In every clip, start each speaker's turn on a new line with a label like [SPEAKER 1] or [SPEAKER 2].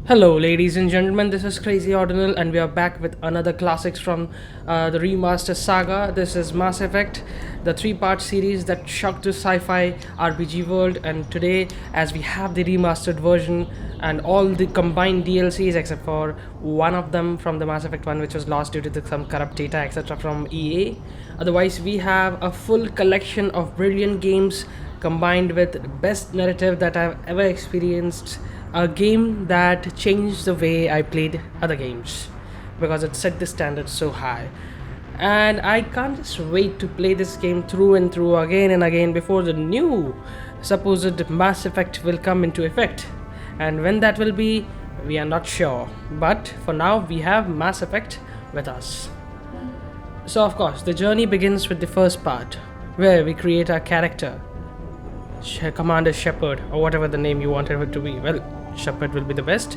[SPEAKER 1] Hello, ladies and gentlemen. This is Crazy Ordinal, and we are back with another classics from the remaster saga. This is Mass Effect, the three-part series that shocked the sci-fi RPG world. And today, as we have the remastered version and all the combined DLCs except for one of them from the Mass Effect one, which was lost due to some corrupt data, etc., from EA. Otherwise, we have a full collection of brilliant games combined with best narrative that I've ever experienced, a game that changed the way I played other games because it set the standard so high. And I can't just wait to play this game through and through again and again before the new supposed Mass Effect will come into effect. And when that will be, we are not sure. But for now, we have Mass Effect with us. So, of course, the journey begins with the first part where we create our character, Commander Shepard, or whatever the name you want it to be. Well, Shepard will be the best,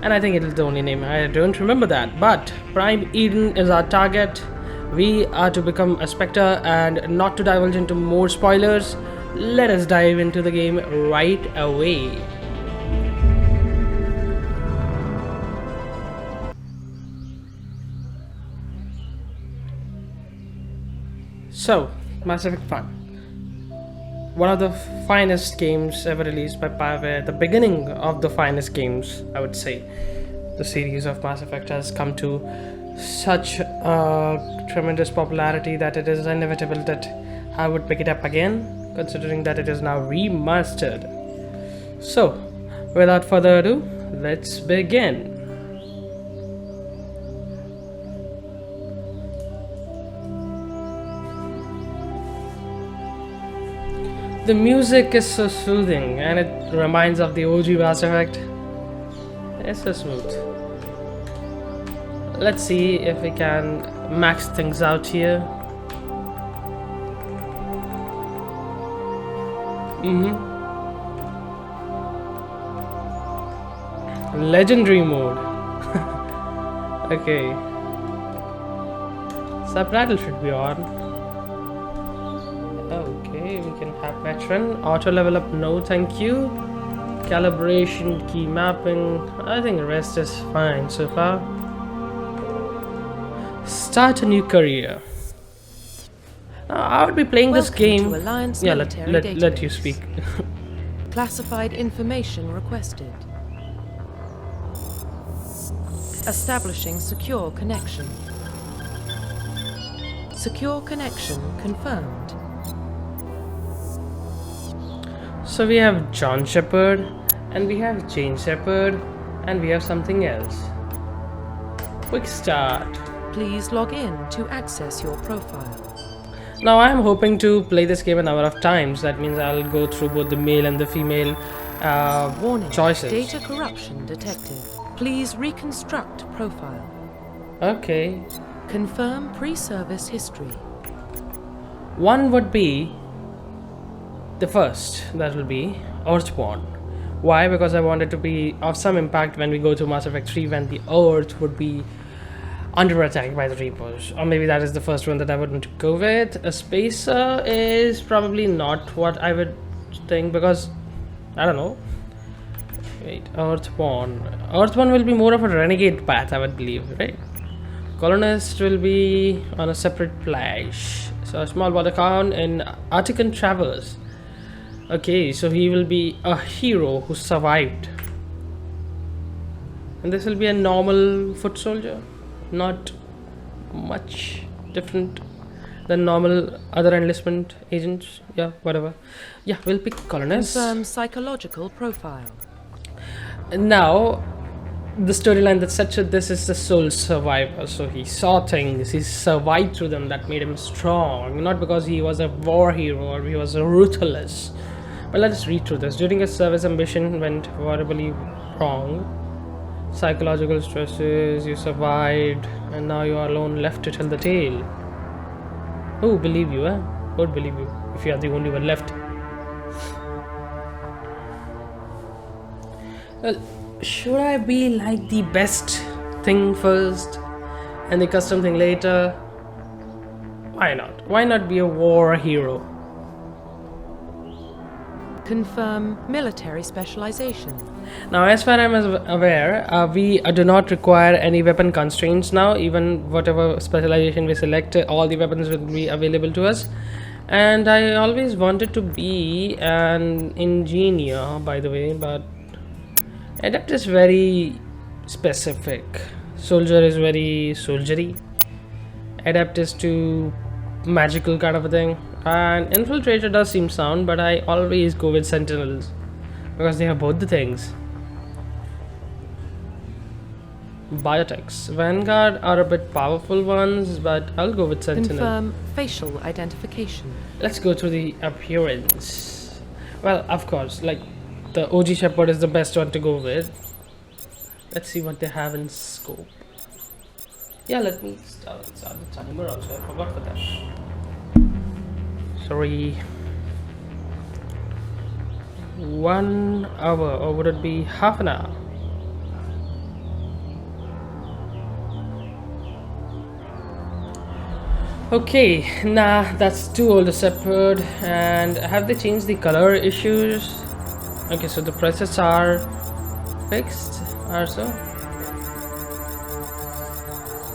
[SPEAKER 1] and I think it is the only name. I don't remember that. But Prime Eden is our target. We are to become a Spectre, and not to divulge into more spoilers, let us dive into the game right away. So, Mass Effect 1. One of the finest games ever released by BioWare, the beginning of the finest games, I would say. The series of Mass Effect has come to such tremendous popularity that it is inevitable that I would pick it up again, considering that it is now remastered. So, without further ado, let's begin. The music is so soothing and it reminds of the OG Mass Effect. It's so smooth. Let's see if we can max things out here. Legendary mode. Okay. Subtitle should be on. Okay, we can have veteran. Auto level up, no thank you. Calibration, key mapping. I think the rest is fine so far. Start a new career. Now, I would be playing this game. Yeah, let you speak.
[SPEAKER 2] Classified information requested. Establishing secure connection. Secure connection confirmed.
[SPEAKER 1] So we have John Shepard, and we have Jane Shepard, and we have something else. Quick start.
[SPEAKER 2] Please log in to access your profile.
[SPEAKER 1] Now I am hoping to play this game a number of times. That means I'll go through both the male and the female
[SPEAKER 2] Warning,
[SPEAKER 1] choices.
[SPEAKER 2] Data corruption detected. Please reconstruct profile.
[SPEAKER 1] Okay.
[SPEAKER 2] Confirm pre-service history.
[SPEAKER 1] One would be the first, that will be Earthborn. Why? Because I wanted to be of some impact when we go to Mass Effect 3, when the Earth would be under attack by the Reapers. Or maybe that is the first one that I would want to go with. A Spacer is probably not what I would think, because I don't know. Wait, Earthborn. Earthborn will be more of a renegade path, I would believe, right? Colonist will be on a separate flash. So a small border town in Artican Traverse. Okay, so he will be a hero who survived. And this will be a normal foot soldier. Not much different than normal other enlistment agents. Yeah, whatever. Yeah, we'll pick colonist.
[SPEAKER 2] Confirm psychological profile.
[SPEAKER 1] Now, the storyline that such this is the sole survivor. So he saw things, he survived through them, that made him strong. Not because he was a war hero or he was ruthless. But let us read through this. During his service, ambition went horribly wrong. Psychological stresses, you survived, and now you are alone, left to tell the tale. Who would believe you, eh? Who would believe you if you are the only one left? Well, should I be like the best thing first and the custom thing later? Why not? Why not be a war hero?
[SPEAKER 2] Confirm military specialization.
[SPEAKER 1] Now, as far as I'm aware, we do not require any weapon constraints now. Even whatever specialization we select, all the weapons will be available to us. And I always wanted to be an engineer, by the way, but adept is very specific. Soldier is very soldiery. Adept is too magical kind of a thing. And infiltrator does seem sound, but I always go with sentinels because they have both the things. Biotechs. Vanguard are a bit powerful ones, but I'll go with sentinel.
[SPEAKER 2] Confirm facial identification.
[SPEAKER 1] Let's go through the appearance. Well, of course, like the OG Shepherd is the best one to go with. Let's see what they have in scope. Yeah, let me start the timer also. I forgot for that. Sorry. 1 hour, or would it be half an hour? Okay, nah, that's too old a shepherd. And have they changed the color issues? Okay, so the presets are fixed, or so?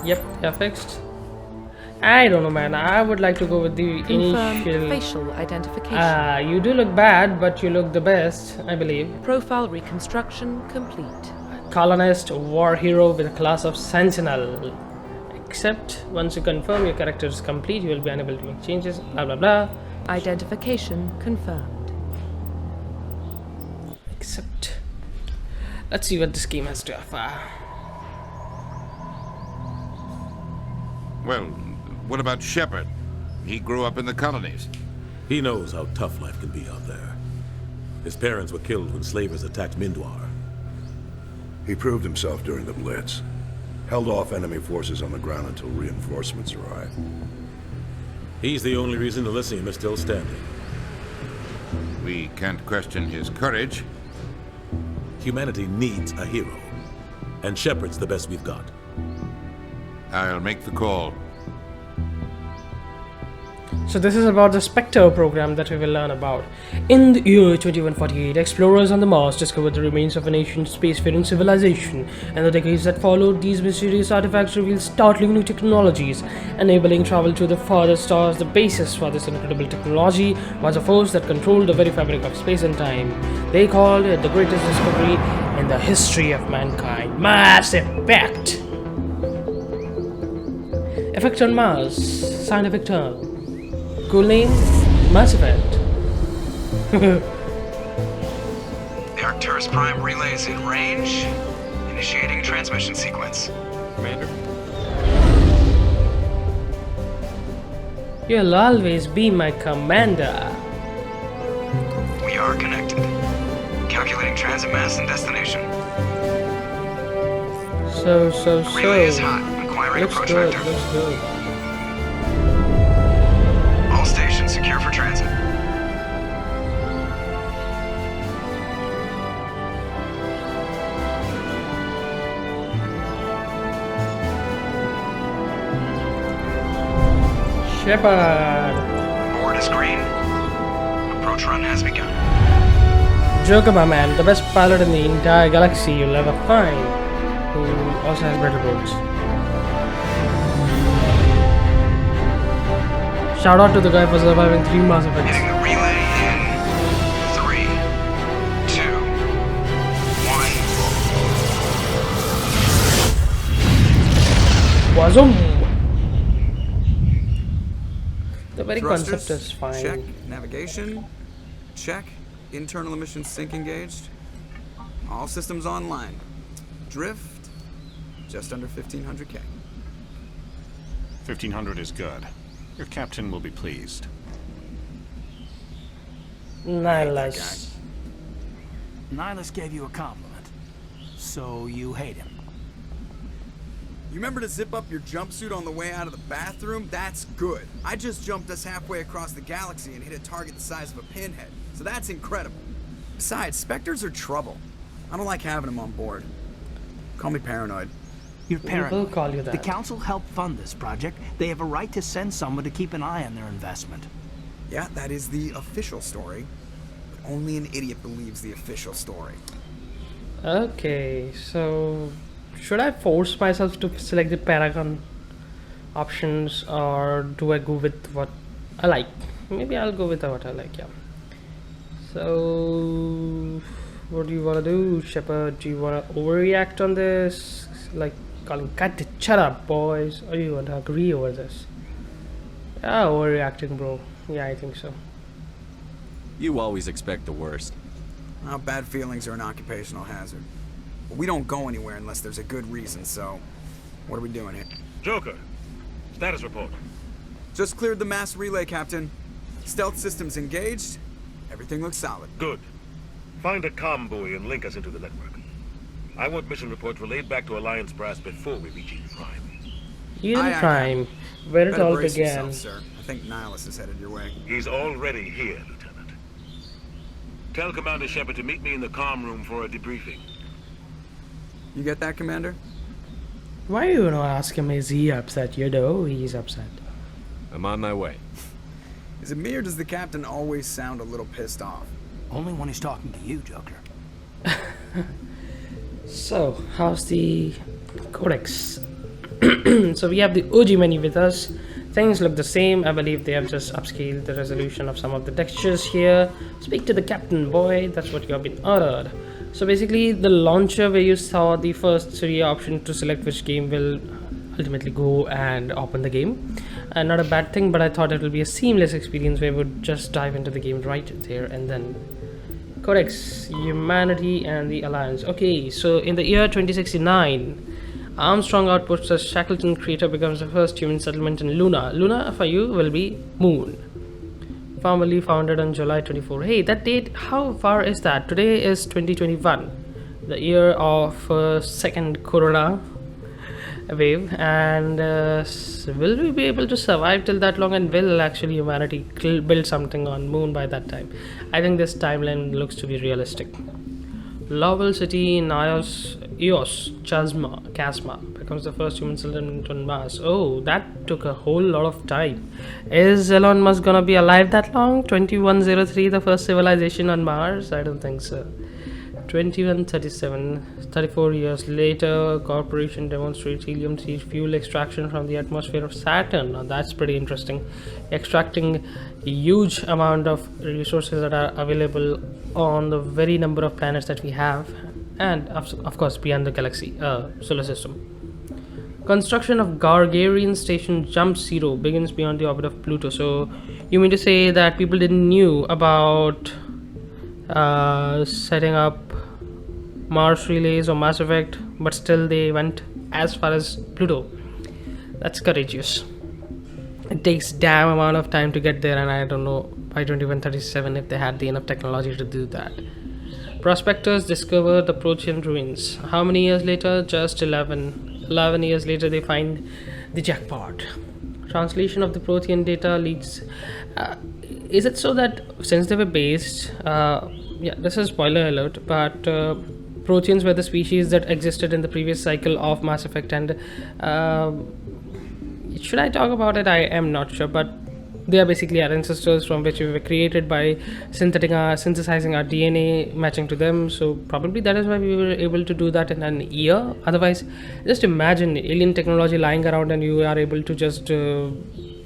[SPEAKER 1] Yep, they're fixed. I don't know, man. I would like to go with the
[SPEAKER 2] Confirm
[SPEAKER 1] initial.
[SPEAKER 2] facial identification.
[SPEAKER 1] You do look bad, but you look the best, I believe.
[SPEAKER 2] Profile reconstruction complete.
[SPEAKER 1] Colonist, war hero with a class of sentinel. Except once you confirm your character is complete, you will be unable to make changes. Blah blah blah.
[SPEAKER 2] Identification confirmed.
[SPEAKER 1] Except, let's see what this game has to offer.
[SPEAKER 3] Well, what about Shepard? He grew up in the colonies.
[SPEAKER 4] He knows how tough life can be out there. His parents were killed when slavers attacked Mindwar.
[SPEAKER 5] He proved himself during the Blitz. Held off enemy forces on the ground until reinforcements arrived.
[SPEAKER 4] He's the only reason Elysium is still standing.
[SPEAKER 3] We can't question his courage.
[SPEAKER 4] Humanity needs a hero. And Shepard's the best we've got.
[SPEAKER 3] I'll make the call.
[SPEAKER 1] So this is about the Spectre program that we will learn about. In the year 2148, explorers on the Mars discovered the remains of an ancient spacefaring civilization. In the decades that followed, these mysterious artifacts revealed startling new technologies, enabling travel to the farthest stars. The basis for this incredible technology was a force that controlled the very fabric of space and time. They called it the greatest discovery in the history of mankind. Mass Effect! Effect on Mars. Scientific term. Cool name? Mass Effect.
[SPEAKER 6] The Arcturus Prime relay is in range. Initiating transmission sequence.
[SPEAKER 3] Commander?
[SPEAKER 1] You'll always be my commander.
[SPEAKER 6] We are connected. Calculating transit mass and destination.
[SPEAKER 1] So.
[SPEAKER 6] Relay is hot. Acquiring
[SPEAKER 1] Looks
[SPEAKER 6] approach
[SPEAKER 1] good,
[SPEAKER 6] vector.
[SPEAKER 1] looks good.
[SPEAKER 6] All stations secure for transit.
[SPEAKER 1] Shepard.
[SPEAKER 6] Board is green. Approach run has begun.
[SPEAKER 1] Joker, my man, the best pilot in the entire galaxy you'll ever find, who also has better roads. Shout out to the guy for surviving 3 Mass Effects.
[SPEAKER 6] Hitting the relay in 3, 2, 1.
[SPEAKER 1] Wazoom! The very
[SPEAKER 7] Thrusters,
[SPEAKER 1] concept is fine.
[SPEAKER 7] Check. Navigation. Check. Internal emissions sync engaged. All systems online. Drift. Just under 1500K.
[SPEAKER 8] 1500 is good. Your captain will be pleased.
[SPEAKER 1] Nice.
[SPEAKER 9] Nihilus gave you a compliment. So you hate him.
[SPEAKER 7] You remember to zip up your jumpsuit on the way out of the bathroom? That's good. I just jumped us halfway across the galaxy and hit a target the size of a pinhead. So that's incredible. Besides, Spectres are trouble. I don't like having them on board. Call me paranoid.
[SPEAKER 9] You're
[SPEAKER 1] We will
[SPEAKER 9] paranoid.
[SPEAKER 1] call you
[SPEAKER 9] The
[SPEAKER 1] that.
[SPEAKER 9] council helped fund this project. They have a right to send someone to keep an eye on their investment.
[SPEAKER 7] Yeah, that is the official story. But only an idiot believes the official story.
[SPEAKER 1] Okay, so should I force myself to select the Paragon options, or do I go with what I like? Maybe I'll go with what I like, yeah. So, what do you want to do, Shepard? Do you want to overreact on this? Like, calling, cut it, shut up, boys. Or do you want to agree over this? Yeah, overreacting, bro. Yeah, I think so.
[SPEAKER 10] You always expect the worst.
[SPEAKER 7] Well, bad feelings are an occupational hazard. But we don't go anywhere unless there's a good reason, so what are we doing here?
[SPEAKER 4] Joker, status report.
[SPEAKER 7] Just cleared the mass relay, Captain. Stealth systems engaged. Everything looks solid.
[SPEAKER 4] Good. Find a comm buoy and link us into the network. I want mission reports relayed back to Alliance Brass before we reach Eden Prime.
[SPEAKER 1] Eden
[SPEAKER 7] Aye, aye,
[SPEAKER 1] Prime, where it
[SPEAKER 7] Better
[SPEAKER 1] all
[SPEAKER 7] brace
[SPEAKER 1] began.
[SPEAKER 7] yourself, sir. I think Nihilus is headed your way.
[SPEAKER 4] He's already here, Lieutenant. Tell Commander Shepard to meet me in the comm room for a debriefing.
[SPEAKER 7] You get that, Commander?
[SPEAKER 1] Why you not ask him, is he upset? You know he's upset.
[SPEAKER 10] I'm on my way.
[SPEAKER 7] Is it me or does the Captain always sound a little pissed off?
[SPEAKER 9] Only when he's talking to you, Joker.
[SPEAKER 1] So, how's the Codex? So we have the OG menu with us. Things look the same. I believe they have just upscaled the resolution of some of the textures here. Speak to the captain, boy. That's what you have been ordered. So basically, the launcher where you saw the first 3 option to select which game will ultimately go and open the game. And not a bad thing, but I thought it will be a seamless experience where we would just dive into the game right there and then. Codex, Humanity and the Alliance. Okay, so in the year 2069, Armstrong outputs as Shackleton Crater becomes the first human settlement in Luna. Luna for you will be Moon. Formally founded on July 24. Hey, that date, how far is that? Today is 2021, the year of second Corona wave, and will we be able to survive till that long, and will actually humanity build something on Moon by that time? I think this timeline looks to be realistic. Lowell City in Eos Chasma becomes the first human settlement on Mars. Oh, that took a whole lot of time. Is Elon Musk gonna be alive that long? 2103, the first civilization on Mars? I don't think so. 2137, 34 years later, corporation demonstrates helium fuel extraction from the atmosphere of Saturn. Now that's pretty interesting. Extracting a huge amount of resources that are available on the very number of planets that we have, and of course beyond the galaxy, solar system. Construction of Gargarian station Jump Zero begins beyond the orbit of Pluto. So you mean to say that people didn't knew about setting up Mars relays or Mass Effect, but still they went as far as Pluto? That's courageous. It takes damn amount of time to get there, and I don't know by 2137 if they had the enough technology to do that. Prospectors discover the Protean ruins. How many years later? Just 11 years later they find the jackpot. Translation of the Protean data leads. Is it so that since they were based, yeah, this is spoiler alert, but Proteans were the species that existed in the previous cycle of Mass Effect, and should I talk about it? I am not sure, but they are basically our ancestors from which we were created by synthesizing our DNA, matching to them. So probably that is why we were able to do that in an year. Otherwise, just imagine alien technology lying around and you are able to just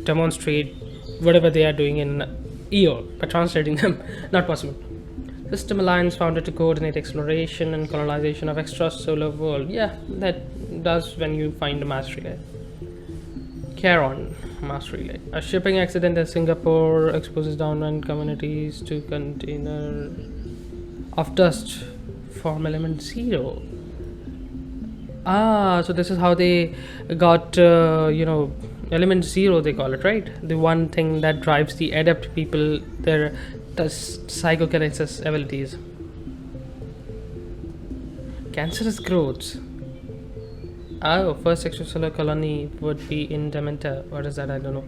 [SPEAKER 1] demonstrate whatever they are doing in an year by translating them. Not possible. System Alliance founded to coordinate exploration and colonization of extrasolar world. Yeah, that does when you find a mass relay. Charon mass relay. A shipping accident in Singapore exposes downwind communities to container of dust from element 0. So this is how they got, element 0 they call it, right? The one thing that drives the adept people, their psychokinesis abilities. Cancerous growths. Oh, first extrasolar colony would be in Demeter. What is that? I don't know.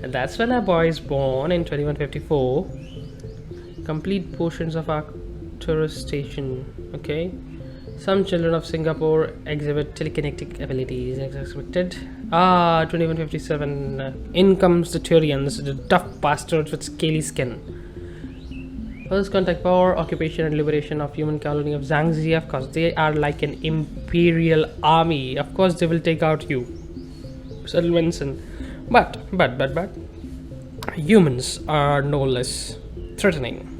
[SPEAKER 1] And that's when our boy is born in 2154. Complete portions of Arcturus station. Okay. Some children of Singapore exhibit telekinetic abilities as expected. Ah, 2157. In comes the Turians, the tough bastards with scaly skin. First contact power, occupation and liberation of human colony of Zhangzi. Of course, they are like an imperial army. Of course, they will take out you, Sir Vincent. But, humans are no less threatening.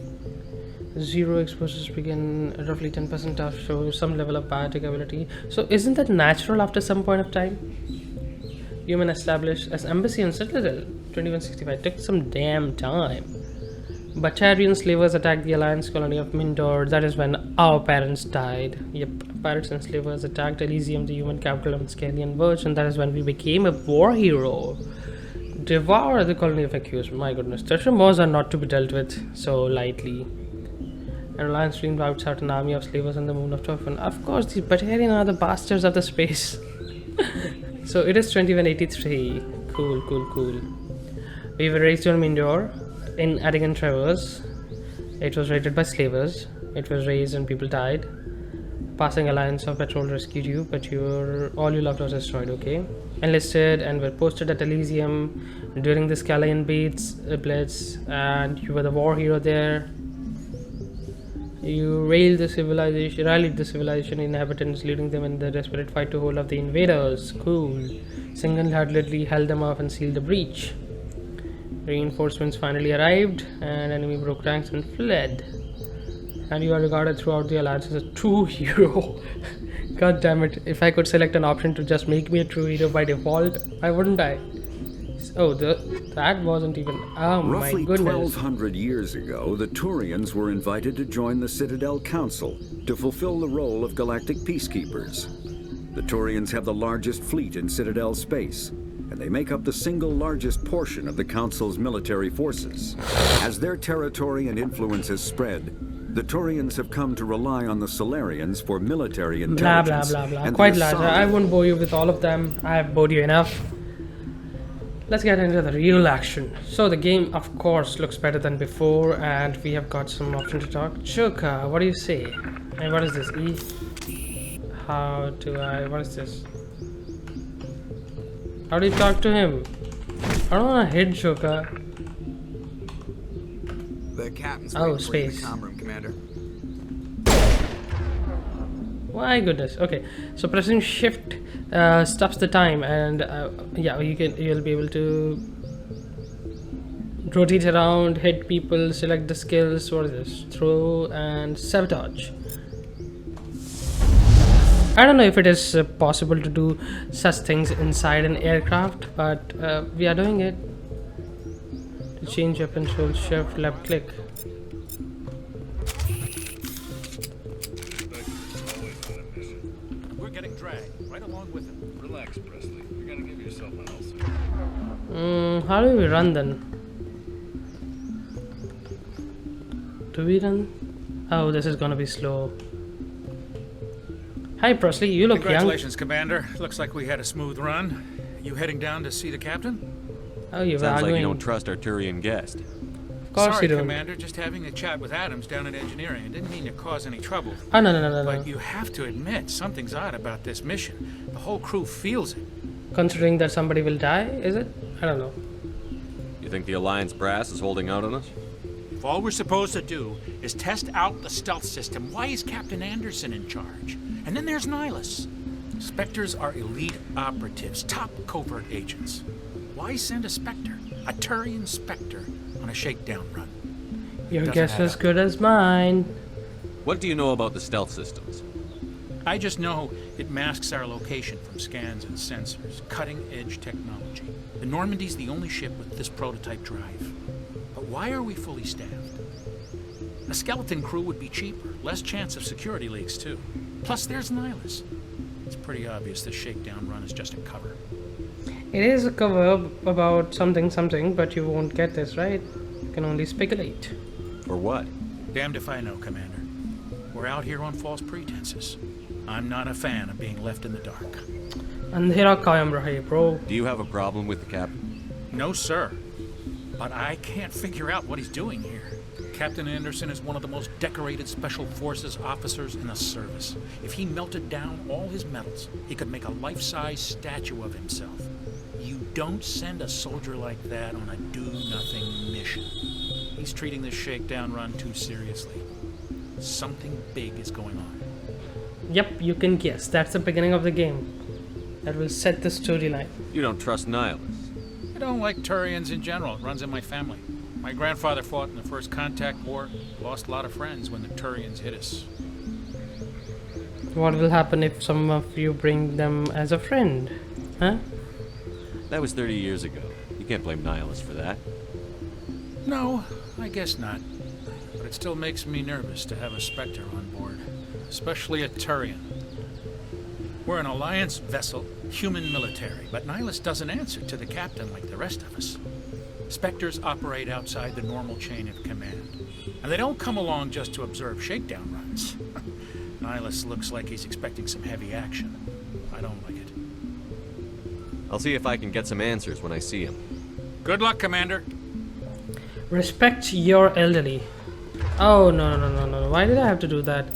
[SPEAKER 1] Zero exposures begin at roughly 10% of show some level of biotic ability. So isn't that natural after some point of time? Human established as embassy on Citadel. 2165 took some damn time. Batarian slavers attacked the Alliance colony of Mindor. That is when our parents died. Yep, pirates and slavers attacked Elysium, the human capital of the Scalian Verge, and that is when we became a war hero. Devour the colony of Accused. My goodness, Tetramors are not to be dealt with so lightly. And Alliance streamed out certain army of slavers on the moon of Torfin. Of course, the Batarian are the bastards of the space. So it is 2183. Cool. We were raised on Mindor in Adigan Traverse. It was raided by slavers. It was raised and people died. Passing Alliance of Patrol rescued you, but all you loved was destroyed, okay? Enlisted and were posted at Elysium during the Scalian Blitz, and you were the war hero there. You rallied the civilization inhabitants, leading them in the desperate fight to hold off the invaders. Cool. Single-handedly held them off and sealed the breach. Reinforcements finally arrived, and enemy broke ranks and fled. And you are regarded throughout the Alliance as a true hero. God damn it, if I could select an option to just make me a true hero by default, why wouldn't I? Oh, that wasn't even... Oh my
[SPEAKER 11] Roughly
[SPEAKER 1] goodness.
[SPEAKER 11] 1,200 years ago, the Turians were invited to join the Citadel Council to fulfill the role of galactic peacekeepers. The Turians have the largest fleet in Citadel space, and they make up the single largest portion of the Council's military forces. As their territory and influence has spread, the Turians have come to rely on the Solarians for military intelligence.
[SPEAKER 1] Blah, blah, blah, blah.
[SPEAKER 11] And
[SPEAKER 1] Quite
[SPEAKER 11] their
[SPEAKER 1] large.
[SPEAKER 11] solid-
[SPEAKER 1] I won't bore you with all of them. I have bored you enough. Let's get into the real action. So the game, of course, looks better than before, and we have got some option to talk. Choka, what do you say? And what is this? E? How do I... What is this? How do you talk to him? I don't want to hit Choka.
[SPEAKER 7] The captain's
[SPEAKER 1] Oh,
[SPEAKER 7] waiting for you in
[SPEAKER 1] space.
[SPEAKER 7] the comm room, Commander.
[SPEAKER 1] My goodness. Okay, so pressing shift stops the time, and yeah, you'll be able to rotate around, hit people, select the skills. What is this? Throw and sabotage. I don't know if it is possible to do such things inside an aircraft, but we are doing it. To change weapon, hold shift, left click.
[SPEAKER 8] We're getting dragged right along with him.
[SPEAKER 4] Relax, Presley. You're gonna give yourself an ulcer.
[SPEAKER 1] How do we run then? Do we run? Oh, this is gonna be slow. Hi Presley, you look young.
[SPEAKER 9] Congratulations, Commander. Looks like we had a smooth run. You heading down to see the captain?
[SPEAKER 1] Oh, you're
[SPEAKER 10] Sounds like
[SPEAKER 1] arguing.
[SPEAKER 10] you don't trust our Turian guest.
[SPEAKER 1] Of course
[SPEAKER 9] Sorry,
[SPEAKER 1] you don't.
[SPEAKER 9] Commander. Just having a chat with Adams down at engineering. I didn't mean to cause any trouble.
[SPEAKER 1] Oh, no.
[SPEAKER 9] But you have to admit, something's odd about this mission. The whole crew feels it.
[SPEAKER 1] Considering that somebody will die, is it? I don't know.
[SPEAKER 10] You think the Alliance brass is holding out on us?
[SPEAKER 9] If all we're supposed to do is test out the stealth system, why is Captain Anderson in charge? And then there's Nihilus. Spectres are elite operatives, top covert agents. Why send a Spectre, a Turian Spectre, on a shakedown run?
[SPEAKER 1] Your
[SPEAKER 9] Doesn't
[SPEAKER 1] guess
[SPEAKER 9] add
[SPEAKER 1] is
[SPEAKER 9] up.
[SPEAKER 1] good as mine.
[SPEAKER 10] What do you know about the stealth systems?
[SPEAKER 9] I just know it masks our location from scans and sensors. Cutting-edge technology. The Normandy's the only ship with this prototype drive. But why are we fully staffed? A skeleton crew would be cheaper, less chance of security leaks too. Plus there's Nihilus. It's pretty obvious this shakedown run is just a cover.
[SPEAKER 1] It is a cover about something, but you won't get this, right? You can only speculate.
[SPEAKER 10] For what?
[SPEAKER 9] Damned if I know, Commander. We're out here on false pretenses. I'm not a fan of being left in the dark.
[SPEAKER 1] Andhera kayam rahe, bro.
[SPEAKER 10] Do you have a problem with the captain?
[SPEAKER 9] No, sir. but I can't figure out what he's doing here. Captain Anderson is one of the most decorated Special Forces officers in the service. If he melted down all his medals, he could make a life-size statue of himself. You don't send a soldier like that on a do-nothing mission. He's treating this shakedown run too seriously. Something big is going on.
[SPEAKER 1] Yep, you can guess. That's the beginning of the game. That will set the storyline.
[SPEAKER 10] You don't trust Nihilus.
[SPEAKER 9] I don't like Turians in general. It runs in my family. My grandfather fought in the First Contact War. Lost a lot of friends when the Turians hit us.
[SPEAKER 1] What will happen if some of you bring them as a friend? Huh?
[SPEAKER 10] That was 30 years ago. You can't blame Nihilus for that.
[SPEAKER 9] No, I guess not. But it still makes me nervous to have a Spectre on board. Especially a Turian. We're an Alliance vessel, human military, but Nihilus doesn't answer to the captain like the rest of us. Spectres operate outside the normal chain of command. And they don't come along just to observe shakedown runs. Nihilus looks like he's expecting some heavy action. I don't like it.
[SPEAKER 10] I'll see if I can get some answers when I see him.
[SPEAKER 9] Good luck, Commander.
[SPEAKER 1] Respect your elderly. Oh, no. Why did I have to do that?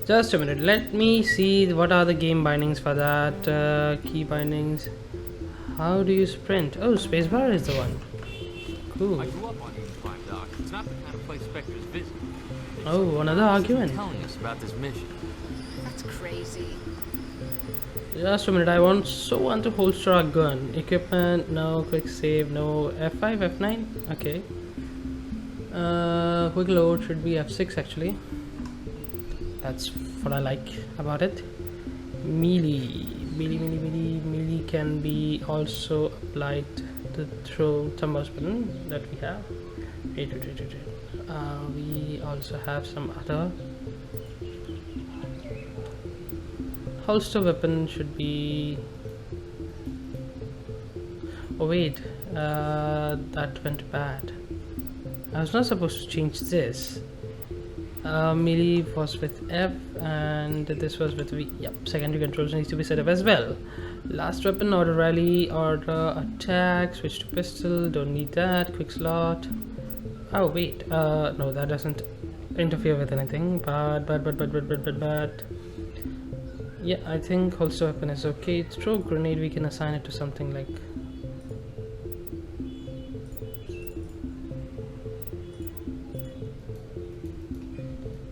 [SPEAKER 1] Just a minute. Let me see what are the game bindings for that. Key bindings. How do you sprint? Oh, spacebar is the one. Cool.
[SPEAKER 8] I grew up on E5, Doc. It's not the kind of place Spectres visit.
[SPEAKER 1] Oh, another argument.
[SPEAKER 8] Telling us about this mission.
[SPEAKER 2] That's crazy.
[SPEAKER 1] Just a minute. I want to holster a gun. Equipment. No. Quick save. No. F5, F9. Okay. Quick load should be F6 actually. That's what I like about it. Melee can be also applied to throw thumbs button that we have. Wait. We also have some other holster weapon should be. Oh wait, that went bad. I was not supposed to change this. Melee was with F and this was with V. Yep, secondary controls needs to be set up as well. Last weapon, order rally, order attack, switch to pistol, don't need that, quick slot. Oh wait, no, that doesn't interfere with anything, but yeah, I think holster weapon is okay. Throw grenade, we can assign it to something like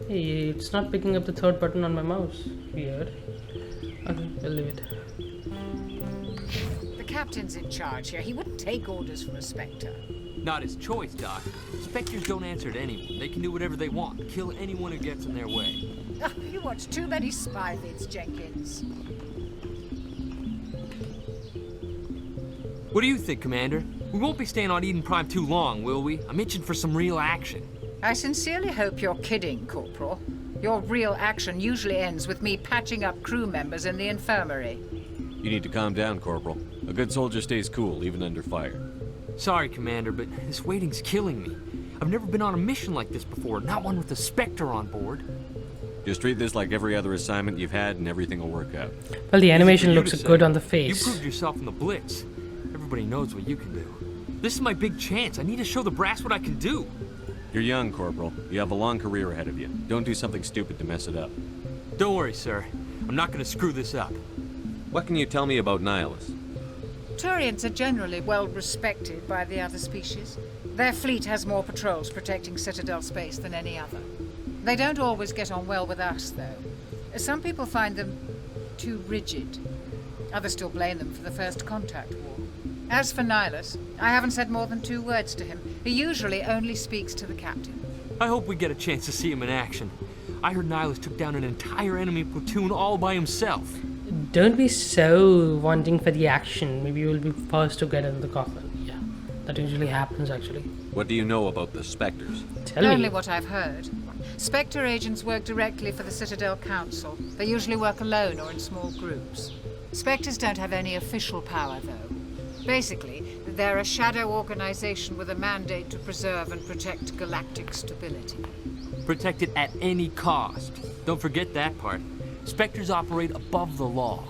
[SPEAKER 1] hey, it's not picking up the third button on my mouse. Weird. Okay, we'll leave it.
[SPEAKER 2] The captain's in charge here. He wouldn't take orders from a Spectre.
[SPEAKER 8] Not his choice, Doc. Spectres don't answer to anyone. They can do whatever they want. Kill anyone who gets in their way.
[SPEAKER 2] Oh, you watch too many spy vids, Jenkins.
[SPEAKER 8] What do you think, Commander? We won't be staying on Eden Prime too long, will we? I'm itching for some real action.
[SPEAKER 2] I sincerely hope you're kidding, Corporal. Your real action usually ends with me patching up crew members in the infirmary.
[SPEAKER 10] You need to calm down, Corporal. A good soldier stays cool, even under fire.
[SPEAKER 8] Sorry, Commander, but this waiting's killing me. I've never been on a mission like this before, not one with a Spectre on board.
[SPEAKER 10] Just treat this like every other assignment you've had and everything will work out.
[SPEAKER 1] Well, the animation looks good on the
[SPEAKER 8] You
[SPEAKER 1] face.
[SPEAKER 8] proved yourself in the Blitz. Everybody knows what you can do. This is my big chance. I need to show the brass what I can do.
[SPEAKER 10] You're young, Corporal. You have a long career ahead of you. Don't do something stupid to mess it up.
[SPEAKER 8] Don't worry, sir. I'm not going to screw this up.
[SPEAKER 10] What can you tell me about Nihilus?
[SPEAKER 2] Turians are generally well respected by the other species. Their fleet has more patrols protecting Citadel space than any other. They don't always get on well with us, though. Some people find them too rigid. Others still blame them for the First Contact War. As for Nihilus, I haven't said more than 2 words to him. He usually only speaks to the captain.
[SPEAKER 8] I hope we get a chance to see him in action. I heard Nihilus took down an entire enemy platoon all by himself.
[SPEAKER 1] Don't be so wanting for the action. Maybe you will be first to get in the coffin. Yeah, that usually happens actually.
[SPEAKER 10] What do you know about the Spectres?
[SPEAKER 1] Tell
[SPEAKER 2] Only
[SPEAKER 1] me.
[SPEAKER 2] what I've heard. Spectre agents work directly for the Citadel Council. They usually work alone or in small groups. Spectres don't have any official power, though. Basically, they're a shadow organization with a mandate to preserve and protect galactic stability.
[SPEAKER 8] Protect it at any cost. Don't forget that part. Spectres operate above the law.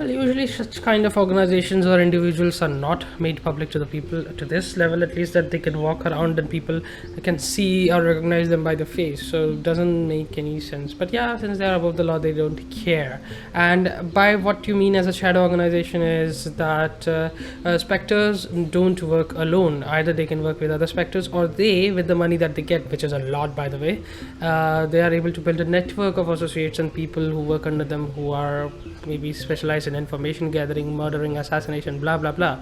[SPEAKER 1] Well, usually such kind of organizations or individuals are not made public to the people to this level, at least, that they can walk around and people can see or recognize them by the face. So it doesn't make any sense. But yeah, since they're above the law, they don't care. And by what you mean as a shadow organization is that specters don't work alone. Either they can work with other specters, or they, with the money that they get, which is a lot by the way, they are able to build a network of associates and people who work under them, who are maybe specialized in information gathering, murdering, assassination, blah blah blah.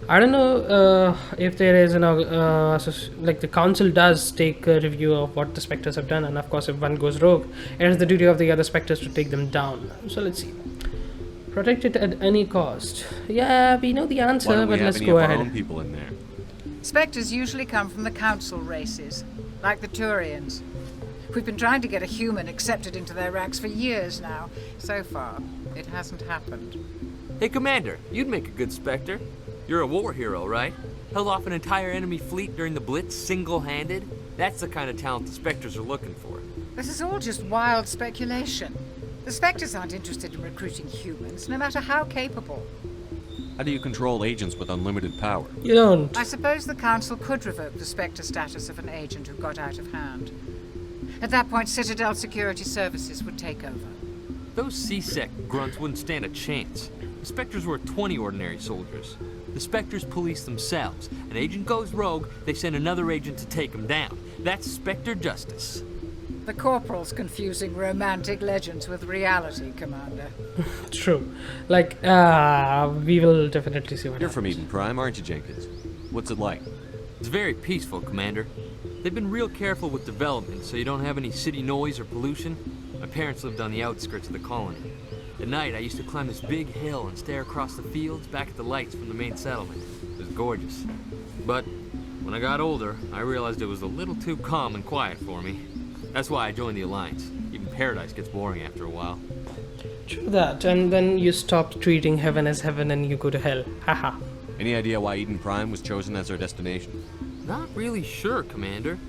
[SPEAKER 1] I don't know if there is an like the council does take a review of what the specters have done, and of course if one goes rogue, it is the duty of the other specters to take them down. So let's see. Protect it at any cost. Yeah, we know the answer, but let's go ahead.
[SPEAKER 10] Own people in there?
[SPEAKER 2] Spectres usually come from the council races, like the Turians. We've been trying to get a human accepted into their ranks for years now. So far, it hasn't happened.
[SPEAKER 8] Hey, Commander, you'd make a good Spectre. You're a war hero, right? Held off an entire enemy fleet during the Blitz single-handed? That's the kind of talent the Spectres are looking for.
[SPEAKER 2] This is all just wild speculation. The Spectres aren't interested in recruiting humans, no matter how capable.
[SPEAKER 10] How do you control agents with unlimited power?
[SPEAKER 1] You don't.
[SPEAKER 2] I suppose the Council could revoke the Spectre status of an agent who got out of hand. At that point, Citadel Security Services would take over.
[SPEAKER 8] Those C-Sec grunts wouldn't stand a chance. The Spectres were 20 ordinary soldiers. The Spectres police themselves. An agent goes rogue, they send another agent to take him down. That's Spectre justice.
[SPEAKER 2] The Corporal's confusing romantic legends with reality, Commander.
[SPEAKER 1] True. Like, we will definitely see what
[SPEAKER 10] You're
[SPEAKER 1] happens.
[SPEAKER 10] from Eden Prime, aren't you, Jenkins? What's it like?
[SPEAKER 8] It's very peaceful, Commander. They've been real careful with development, so you don't have any city noise or pollution. My parents lived on the outskirts of the colony. At night, I used to climb this big hill and stare across the fields back at the lights from the main settlement. It was gorgeous. But when I got older, I realized it was a little too calm and quiet for me. That's why I joined the Alliance. Even paradise gets boring after a while.
[SPEAKER 1] True that, and then you stop treating heaven as heaven and you go to hell. Haha.
[SPEAKER 10] Any idea why Eden Prime was chosen as our destination?
[SPEAKER 8] Not really sure, Commander.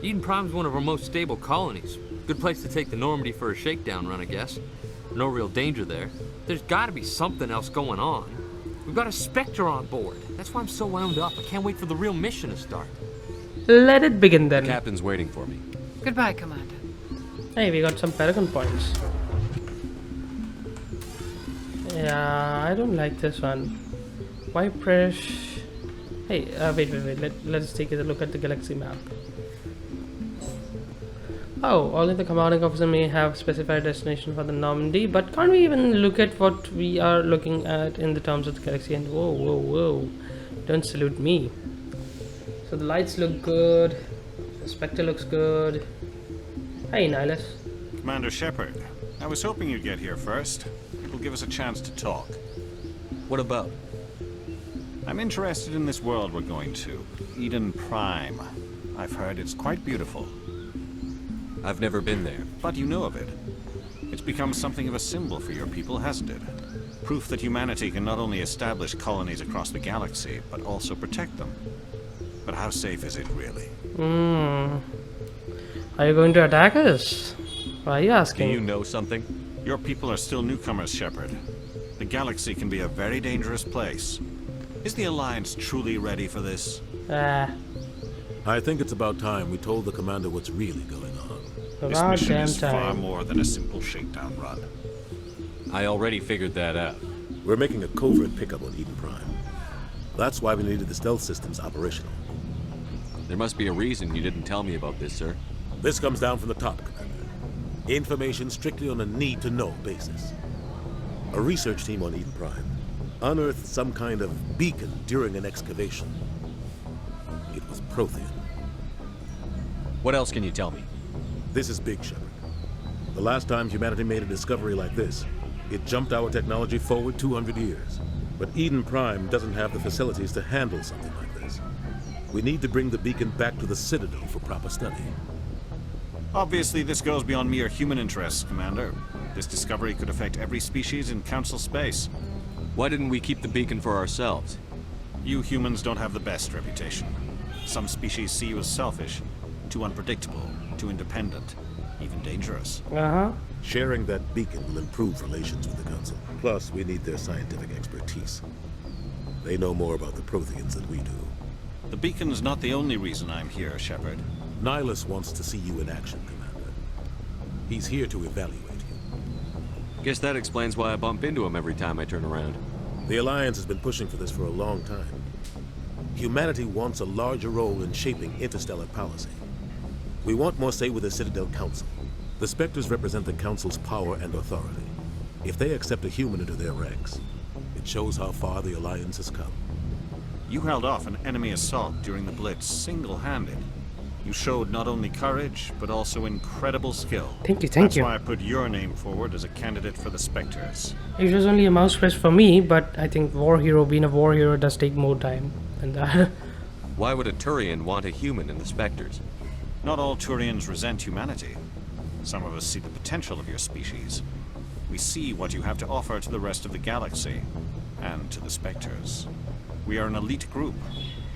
[SPEAKER 8] Eden Prime's one of our most stable colonies. Good place to take the Normandy for a shakedown run, I guess. No real danger there. There's gotta be something else going on. We've got a Spectre on board. That's why I'm so wound up. I can't wait for the real mission to start.
[SPEAKER 1] Let it begin then.
[SPEAKER 10] The captain's waiting for me.
[SPEAKER 2] Goodbye, Commander.
[SPEAKER 1] Hey, we got some Paragon points. Yeah, I don't like this one. Why press? Hey, wait. Let's take a look at the galaxy map. Oh, only the commanding officer may have specified destination for the Normandy, but can't we even look at what we are looking at in the terms of the galaxy? And whoa, don't salute me. So the lights look good, the Spectre looks good. Hey, Nihilus.
[SPEAKER 12] Commander Shepard, I was hoping you'd get here first. It will give us a chance to talk.
[SPEAKER 10] What about?
[SPEAKER 12] I'm interested in this world we're going to, Eden Prime. I've heard it's quite beautiful.
[SPEAKER 10] I've never been there.
[SPEAKER 12] But you know of it. It's become something of a symbol for your people, hasn't it? Proof that humanity can not only establish colonies across the galaxy, but also protect them. But how safe is it, really?
[SPEAKER 1] Are you going to attack us? Why are you asking?
[SPEAKER 10] Do you know something?
[SPEAKER 12] Your people are still newcomers, Shepard. The galaxy can be a very dangerous place. Is the Alliance truly ready for this?
[SPEAKER 13] I think it's about time we told the commander what's really going on.
[SPEAKER 12] This mission is far more than a simple shakedown run.
[SPEAKER 10] I already figured that out.
[SPEAKER 13] We're making a covert pickup on Eden Prime. That's why we needed the stealth systems operational.
[SPEAKER 10] There must be a reason you didn't tell me about this, sir.
[SPEAKER 13] This comes down from the top, Commander. Information strictly on a need-to-know basis. A research team on Eden Prime unearthed some kind of beacon during an excavation. It was Prothean.
[SPEAKER 10] What else can you tell me?
[SPEAKER 13] This is big, Shepard. The last time humanity made a discovery like this, it jumped our technology forward 200 years. But Eden Prime doesn't have the facilities to handle something like this. We need to bring the beacon back to the Citadel for proper study.
[SPEAKER 12] Obviously, this goes beyond mere human interests, Commander. This discovery could affect every species in Council space.
[SPEAKER 10] Why didn't we keep the beacon for ourselves?
[SPEAKER 12] You humans don't have the best reputation. Some species see you as selfish, too unpredictable, too independent. even dangerous.
[SPEAKER 1] Uh-huh.
[SPEAKER 13] Sharing that beacon will improve relations with the Council. Plus, we need their scientific expertise. They know more about the Protheans than we do.
[SPEAKER 12] The beacon's not the only reason I'm here, Shepard.
[SPEAKER 13] Nihilus wants to see you in action, Commander. He's here to evaluate you.
[SPEAKER 10] Guess that explains why I bump into him every time I turn around.
[SPEAKER 13] The Alliance has been pushing for this for a long time. Humanity wants a larger role in shaping interstellar policy. We want more say with the Citadel Council. The Spectres represent the Council's power and authority. If they accept a human into their ranks, it shows how far the Alliance has come.
[SPEAKER 12] You held off an enemy assault during the Blitz single-handed. You showed not only courage, but also incredible skill.
[SPEAKER 1] Thank you.
[SPEAKER 12] That's why I put your name forward as a candidate for the Spectres.
[SPEAKER 1] It was only a mouse press for me, but I think being a war hero does take more time than that.
[SPEAKER 10] Why would a Turian want a human in the Spectres?
[SPEAKER 12] Not all Turians resent humanity. Some of us see the potential of your species. We see what you have to offer to the rest of the galaxy, and to the Spectres. We are an elite group.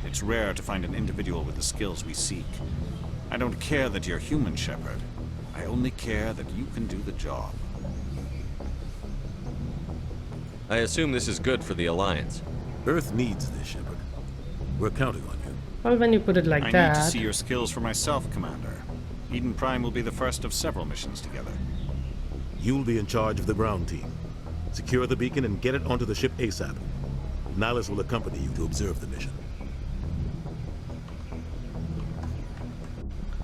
[SPEAKER 12] It's rare to find an individual with the skills we seek. I don't care that you're human, Shepard. I only care that you can do the job.
[SPEAKER 10] I assume this is good for the Alliance.
[SPEAKER 13] Earth needs this, Shepard. We're counting on you.
[SPEAKER 1] Well, when you put it like
[SPEAKER 12] I
[SPEAKER 1] that...
[SPEAKER 12] need to see your skills for myself, Commander. Eden Prime will be the first of several missions together.
[SPEAKER 13] You'll be in charge of the ground team. Secure the beacon and get it onto the ship ASAP. Nihilus will accompany you to observe the mission.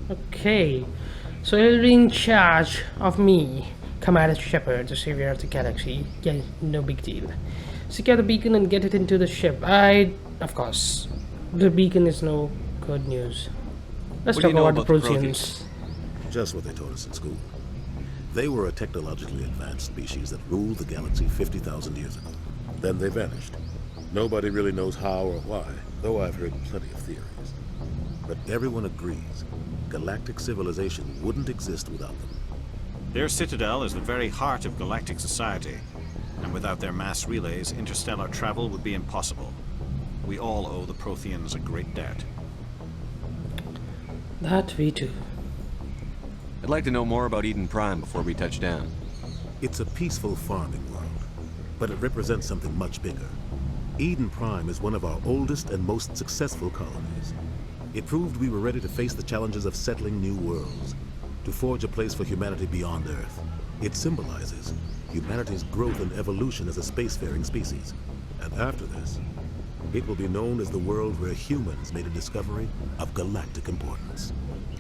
[SPEAKER 1] Okay, so he'll be in charge of me, Commander Shepard, the savior of the galaxy. Yeah, no big deal. Secure the beacon and get it into the ship. Of course, the beacon is no good news. Let's talk about the Protheans.
[SPEAKER 13] Just what they taught us in school. They were a technologically advanced species that ruled the galaxy 50,000 years ago. Then they vanished. Nobody really knows how or why, though I've heard plenty of theories. But everyone agrees, galactic civilization wouldn't exist without them.
[SPEAKER 12] Their citadel is the very heart of galactic society, and without their mass relays, interstellar travel would be impossible. We all owe the Protheans a great debt.
[SPEAKER 1] That we do.
[SPEAKER 10] I'd like to know more about Eden Prime before we touch down.
[SPEAKER 13] It's a peaceful farming world, but it represents something much bigger. Eden Prime is one of our oldest and most successful colonies. It proved we were ready to face the challenges of settling new worlds, to forge a place for humanity beyond Earth. It symbolizes humanity's growth and evolution as a spacefaring species. And after this, it will be known as the world where humans made a discovery of galactic importance.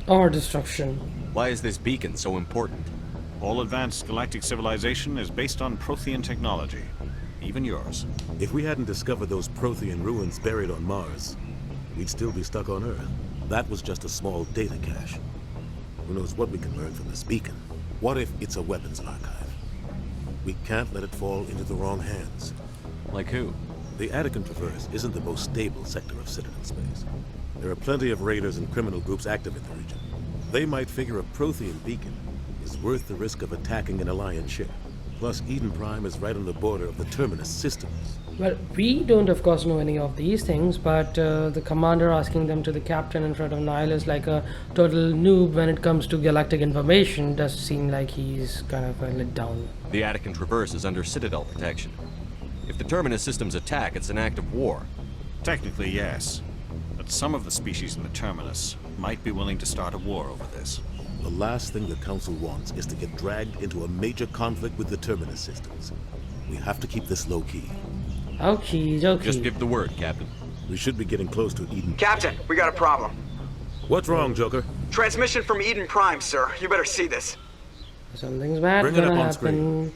[SPEAKER 1] Or destruction.
[SPEAKER 10] Why is this beacon so important?
[SPEAKER 12] All advanced galactic civilization is based on Prothean technology, even yours.
[SPEAKER 13] If we hadn't discovered those Prothean ruins buried on Mars, we'd still be stuck on Earth. That was just a small data cache. Who knows what we can learn from this beacon? What if it's a weapons archive? We can't let it fall into the wrong hands.
[SPEAKER 10] Like who?
[SPEAKER 13] The Attican Traverse isn't the most stable sector of Citadel space. There are plenty of raiders and criminal groups active in the region. They might figure a Prothean beacon is worth the risk of attacking an Alliance ship. Plus, Eden Prime is right on the border of the Terminus systems.
[SPEAKER 1] Well, we don't, of course, know any of these things, but the commander asking them to the captain in front of Nihilus like a total noob when it comes to galactic information does seem like he's kind of let down.
[SPEAKER 10] The Attican Traverse is under Citadel protection. If the Terminus systems attack, it's an act of war.
[SPEAKER 12] Technically, yes. But some of the species in the Terminus might be willing to start a war over this.
[SPEAKER 13] The last thing the Council wants is to get dragged into a major conflict with the Terminus systems. We have to keep this low-key.
[SPEAKER 1] Okay.
[SPEAKER 10] Just give the word, Captain.
[SPEAKER 13] We should be getting close to Eden.
[SPEAKER 6] Captain, we got a problem.
[SPEAKER 13] What's wrong, Joker?
[SPEAKER 6] Transmission from Eden Prime, sir. You better see this.
[SPEAKER 1] Something's bad
[SPEAKER 13] Bring it
[SPEAKER 1] gonna
[SPEAKER 13] up on
[SPEAKER 1] happen.
[SPEAKER 13] screen.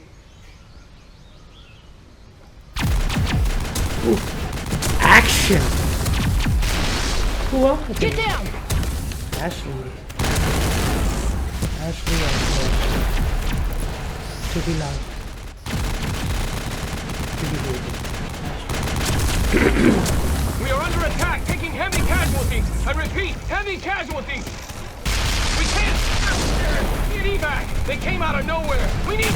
[SPEAKER 1] Ooh. Action! Who are they?
[SPEAKER 14] Get down!
[SPEAKER 1] Ashley. To be loud. To be
[SPEAKER 14] We are under attack, taking heavy casualties. I repeat, heavy casualties. We can't get evac. They came out of nowhere. We need...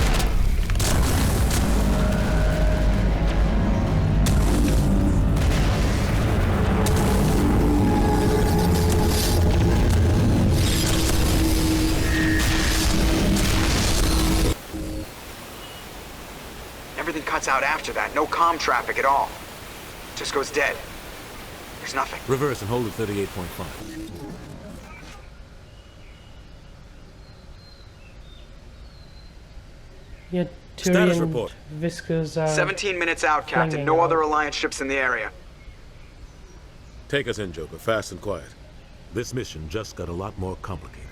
[SPEAKER 6] minutes out after that. No comm traffic at all. Just goes dead. There's nothing.
[SPEAKER 13] Reverse and hold at 38.5.
[SPEAKER 1] Yeah,
[SPEAKER 13] Status
[SPEAKER 1] Tyrion
[SPEAKER 13] report.
[SPEAKER 1] Whiskers are
[SPEAKER 6] 17 minutes out, Captain.
[SPEAKER 1] clanging
[SPEAKER 6] No
[SPEAKER 1] out.
[SPEAKER 6] other Alliance ships in the area.
[SPEAKER 13] Take us in, Joker, fast and quiet. This mission just got a lot more complicated.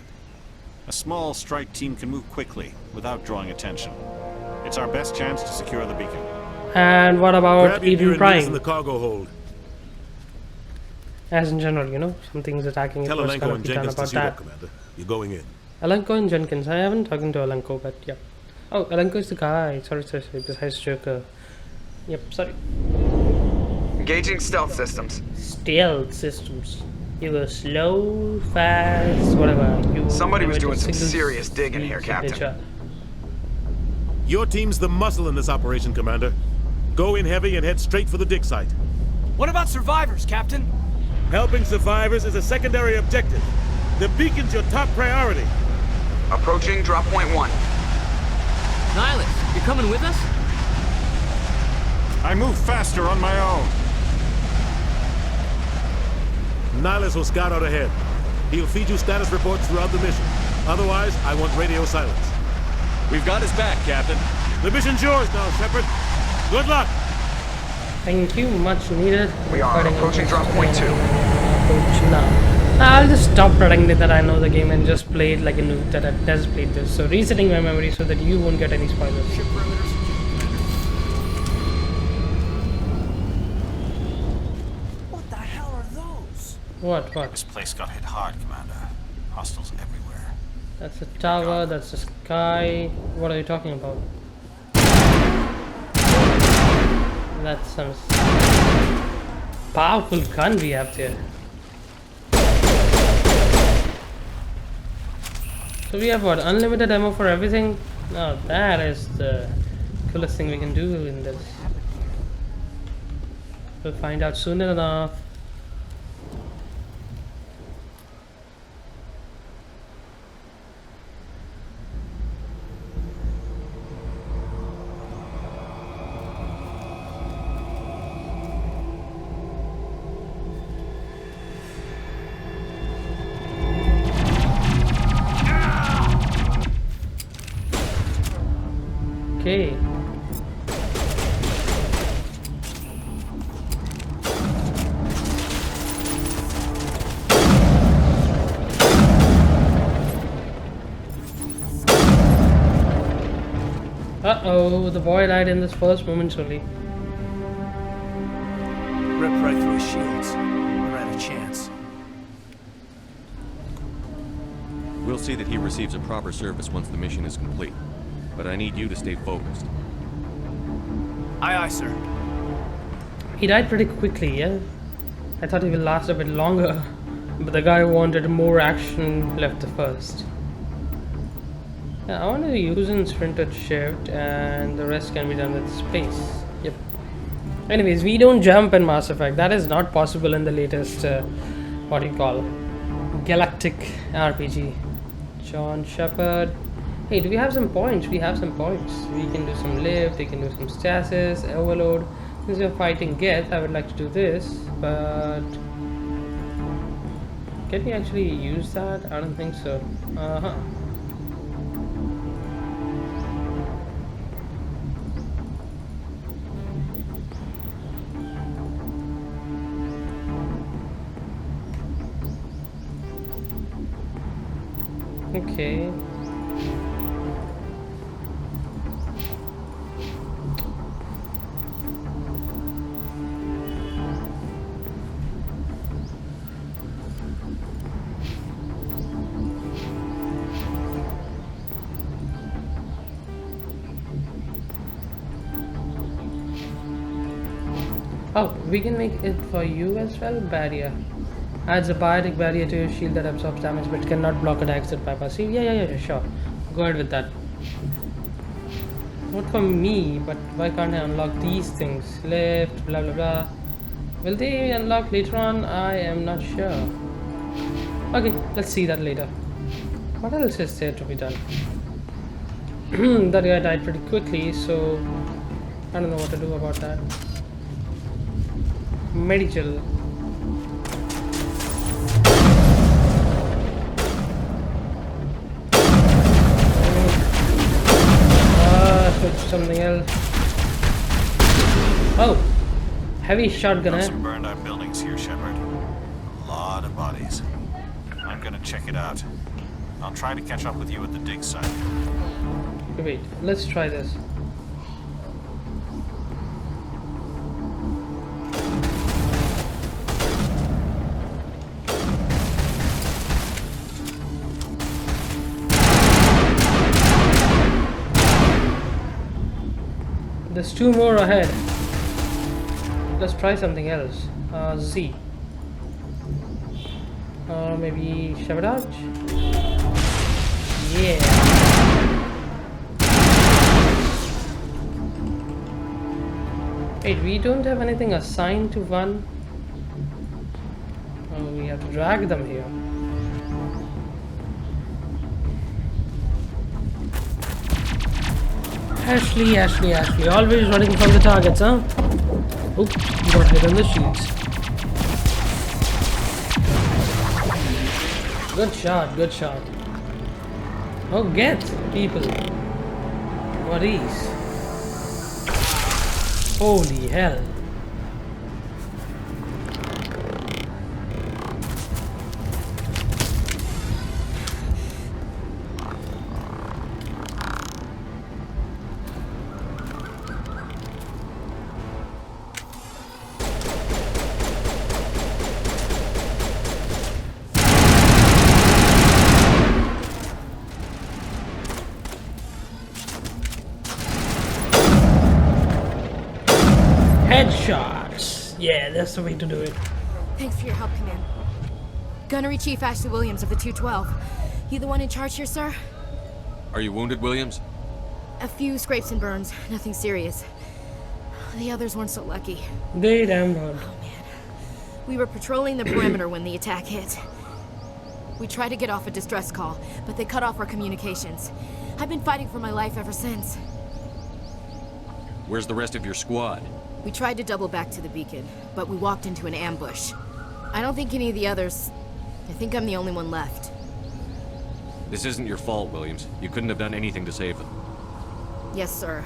[SPEAKER 12] A small strike team can move quickly, without drawing attention. It's our best chance to secure the beacon.
[SPEAKER 1] And what about
[SPEAKER 13] Grab your gear
[SPEAKER 1] Eden
[SPEAKER 13] and meet us in
[SPEAKER 1] Prime?
[SPEAKER 13] the cargo hold.
[SPEAKER 1] As in general, you know, something's attacking it.
[SPEAKER 13] Tell
[SPEAKER 1] What's
[SPEAKER 13] Alenko
[SPEAKER 1] gonna
[SPEAKER 13] and
[SPEAKER 1] be done
[SPEAKER 13] Jenkins to
[SPEAKER 1] about
[SPEAKER 13] suit up,
[SPEAKER 1] that?
[SPEAKER 13] Commander. You're going in.
[SPEAKER 1] Alenko and Jenkins. I haven't talked to Alenko, but yeah. Oh, Alenko is the guy. Sorry, besides Joker. Yep, sorry.
[SPEAKER 6] Engaging stealth systems.
[SPEAKER 1] Stealth systems. You go slow, fast, whatever.
[SPEAKER 6] Somebody was doing some serious digging here, Captain.
[SPEAKER 13] Your team's the muscle in this operation, Commander. Go in heavy and head straight for the dig site.
[SPEAKER 15] What about survivors, Captain?
[SPEAKER 13] Helping survivors is a secondary objective. The beacon's your top priority.
[SPEAKER 6] Approaching drop point 1.
[SPEAKER 8] Nihilus, you're coming with us?
[SPEAKER 12] I move faster on my own.
[SPEAKER 13] Nihilus will scout out ahead. He'll feed you status reports throughout the mission. Otherwise, I want radio silence.
[SPEAKER 10] We've got his back, Captain.
[SPEAKER 13] The mission's yours now, Shepard. Good luck.
[SPEAKER 1] Thank you, much needed.
[SPEAKER 6] We are approaching drop point 2.
[SPEAKER 1] Approach now. I'll just stop pretending that I know the game and just play it like a noob that has played this. So resetting my memory so that you won't get any spoilers.
[SPEAKER 15] What the hell are those?
[SPEAKER 1] What?
[SPEAKER 12] This place got hit hard, Commander. Hostiles everywhere.
[SPEAKER 1] That's a tower, that's a sky. What are you talking about? That's some powerful gun we have there. So we have what? Unlimited ammo for everything? No, that is the coolest thing we can do in this. We'll find out soon enough. Okay. Uh-oh, the boy died in this first moment only.
[SPEAKER 15] Ripped right through his shields. Never had a chance.
[SPEAKER 10] We'll see that he receives a proper service once the mission is complete. But I need you to stay focused.
[SPEAKER 15] Aye, aye, sir.
[SPEAKER 1] He died pretty quickly, yeah? I thought he would last a bit longer, but the guy wanted more action left the first. Yeah, I want to use in sprinted shift and the rest can be done with space. Yep. Anyways, we don't jump in Mass Effect. That is not possible in the latest, what do you call, galactic RPG. John Shepard. Hey, do we have some points? We have some points. We can do some lift, we can do some stasis, overload. Since we're fighting Geth, I would like to do this, but can we actually use that? I don't think so. Uh-huh. Okay. Oh, we can make it for you as well. Barrier. Adds a biotic barrier to your shield that absorbs damage but cannot block attacks that bypass. See, yeah, sure. Go ahead with that. Not for me, but why can't I unlock these things? Lift, blah blah blah. Will they unlock later on? I am not sure. Okay, let's see that later. What else is there to be done? That guy died pretty quickly, so I don't know what to do about that. Medical. Switch something else. Oh, heavy shotgun.
[SPEAKER 12] Some burned out buildings here, Shepard. A lot of bodies. I'm gonna check it out. I'll try to catch up with you at the dig site.
[SPEAKER 1] Wait, let's try this. There's 2 more ahead. Let's try something else. Z. Maybe sabotage? Yeah. Wait, we don't have anything assigned to one. Oh, we have to drag them here. Ashley, always running from the targets, huh? Oop, got hit on the shields. Good shot. Oh, get people. What is? Holy hell. Headshots. Yeah, that's the way to do it.
[SPEAKER 16] Thanks for your help, Command. Gunnery Chief Ashley Williams of the 212. You the one in charge here, sir?
[SPEAKER 10] Are you wounded, Williams?
[SPEAKER 16] A few scrapes and burns, nothing serious. The others weren't so lucky.
[SPEAKER 1] They damn good.
[SPEAKER 16] Oh man. We were patrolling the perimeter when the attack hit. We tried to get off a distress call, but they cut off our communications. I've been fighting for my life ever since.
[SPEAKER 10] Where's the rest of your squad?
[SPEAKER 16] We tried to double back to the beacon, but we walked into an ambush. I don't think any of the others... I think I'm the only one left.
[SPEAKER 10] This isn't your fault, Williams. You couldn't have done anything to save them.
[SPEAKER 16] Yes, sir.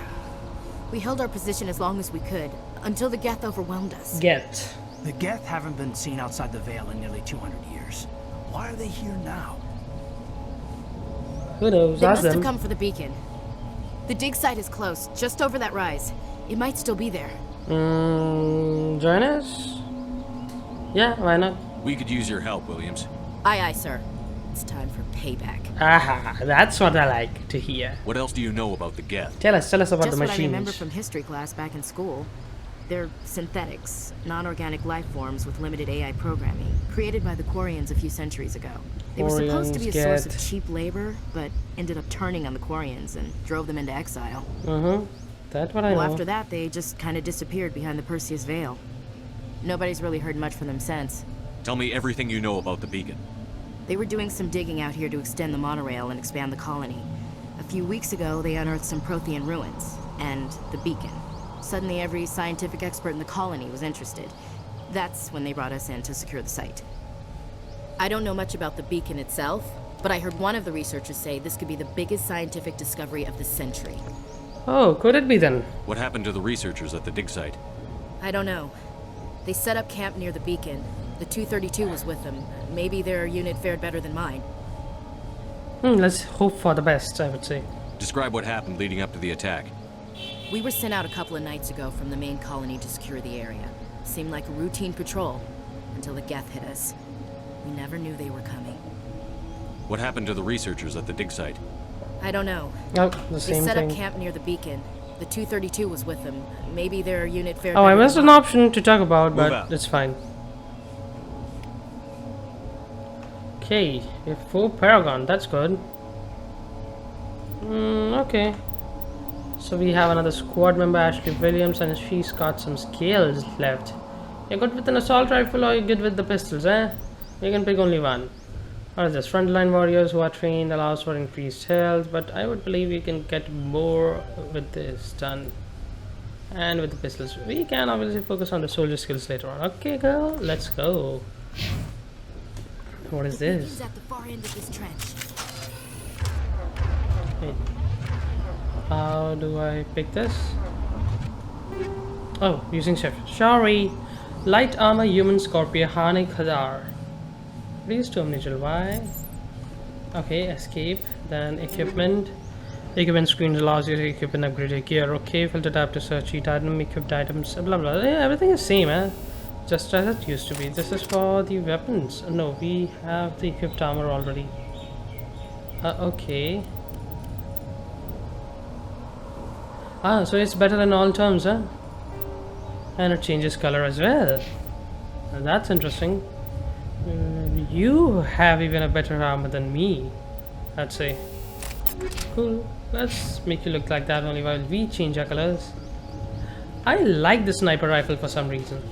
[SPEAKER 16] We held our position as long as we could, until the Geth overwhelmed us.
[SPEAKER 1] Geth.
[SPEAKER 15] The Geth haven't been seen outside the Veil in nearly 200 years. Why are they here now?
[SPEAKER 1] Who knows?
[SPEAKER 16] They must have come for the beacon. The dig site is close, just over that rise. It might still be there.
[SPEAKER 1] Join us? Yeah, why not?
[SPEAKER 10] We could use your help, Williams.
[SPEAKER 16] Aye, aye, sir. It's time for payback.
[SPEAKER 1] Aha, that's what I like to hear.
[SPEAKER 10] What else do you know about the Geth?
[SPEAKER 1] Tell us about
[SPEAKER 16] just
[SPEAKER 1] the
[SPEAKER 16] what
[SPEAKER 1] machines.
[SPEAKER 16] I remember from history class back in school. They're synthetics, non-organic life forms with limited AI programming, created by the Quarians a few centuries ago. They were supposed to be a source of cheap labor, but ended up turning on the Quarians and drove them into exile.
[SPEAKER 1] That's what I know.
[SPEAKER 16] Well, after that, they just kind of disappeared behind the Perseus Veil. Nobody's really heard much from them since.
[SPEAKER 10] Tell me everything you know about the beacon.
[SPEAKER 16] They were doing some digging out here to extend the monorail and expand the colony. A few weeks ago, they unearthed some Prothean ruins, and the beacon. Suddenly, every scientific expert in the colony was interested. That's when they brought us in to secure the site. I don't know much about the beacon itself, but I heard one of the researchers say this could be the biggest scientific discovery of the century.
[SPEAKER 1] Oh, could it be then?
[SPEAKER 10] What happened to the researchers at the dig site?
[SPEAKER 16] I don't know. They set up camp near the beacon. The 232 was with them. Maybe their unit fared better than mine.
[SPEAKER 1] Let's hope for the best, I would say.
[SPEAKER 10] Describe what happened leading up to the attack.
[SPEAKER 16] We were sent out a couple of nights ago from the main colony to secure the area. Seemed like a routine patrol, until the Geth hit us. We never knew they were coming.
[SPEAKER 10] What happened to the researchers at the dig site?
[SPEAKER 16] I don't know.
[SPEAKER 1] Oh, the same
[SPEAKER 16] They set
[SPEAKER 1] thing.
[SPEAKER 16] up camp near the beacon. The 232 was with them. Maybe their unit fared
[SPEAKER 1] Oh, I
[SPEAKER 16] better
[SPEAKER 1] missed
[SPEAKER 16] than
[SPEAKER 1] an
[SPEAKER 16] mine.
[SPEAKER 1] option to talk about,
[SPEAKER 10] Move
[SPEAKER 1] but
[SPEAKER 10] out.
[SPEAKER 1] it's fine. Okay, we have 4 Paragon, that's good. Okay. So we have another squad member, Ashley Williams, and she's got some skills left. You're good with an assault rifle or you're good with the pistols, eh? You can pick only one. What is this? Frontline warriors who are trained allows for increased health, but I would believe you can get more with this done. And with the pistols, we can obviously focus on the soldier skills later on. Okay, girl, let's go. What is this?
[SPEAKER 16] At the far end of this trench.
[SPEAKER 1] Okay. How do I pick this? Oh, using shift. Sorry. Light armor human scorpion Hani Khadar. Please to omnichal Y. Okay, escape. Then equipment. Equipment screen allows you to equip and upgrade your gear. Okay, filter tab to search each item, equipped items, blah blah. Yeah, everything is same, eh? Just as it used to be. This is for the weapons. No, we have the equipped armor already. Okay. Ah, so it's better in all terms, huh? And it changes color as well. That's interesting. You have even a better armor than me, I'd say. Cool. Let's make you look like that only while we change our colors. I like the sniper rifle for some reason.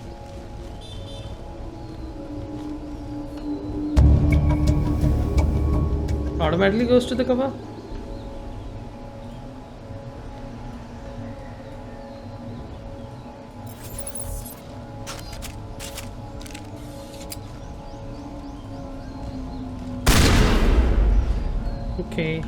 [SPEAKER 1] Automatically goes to the cover. Okay.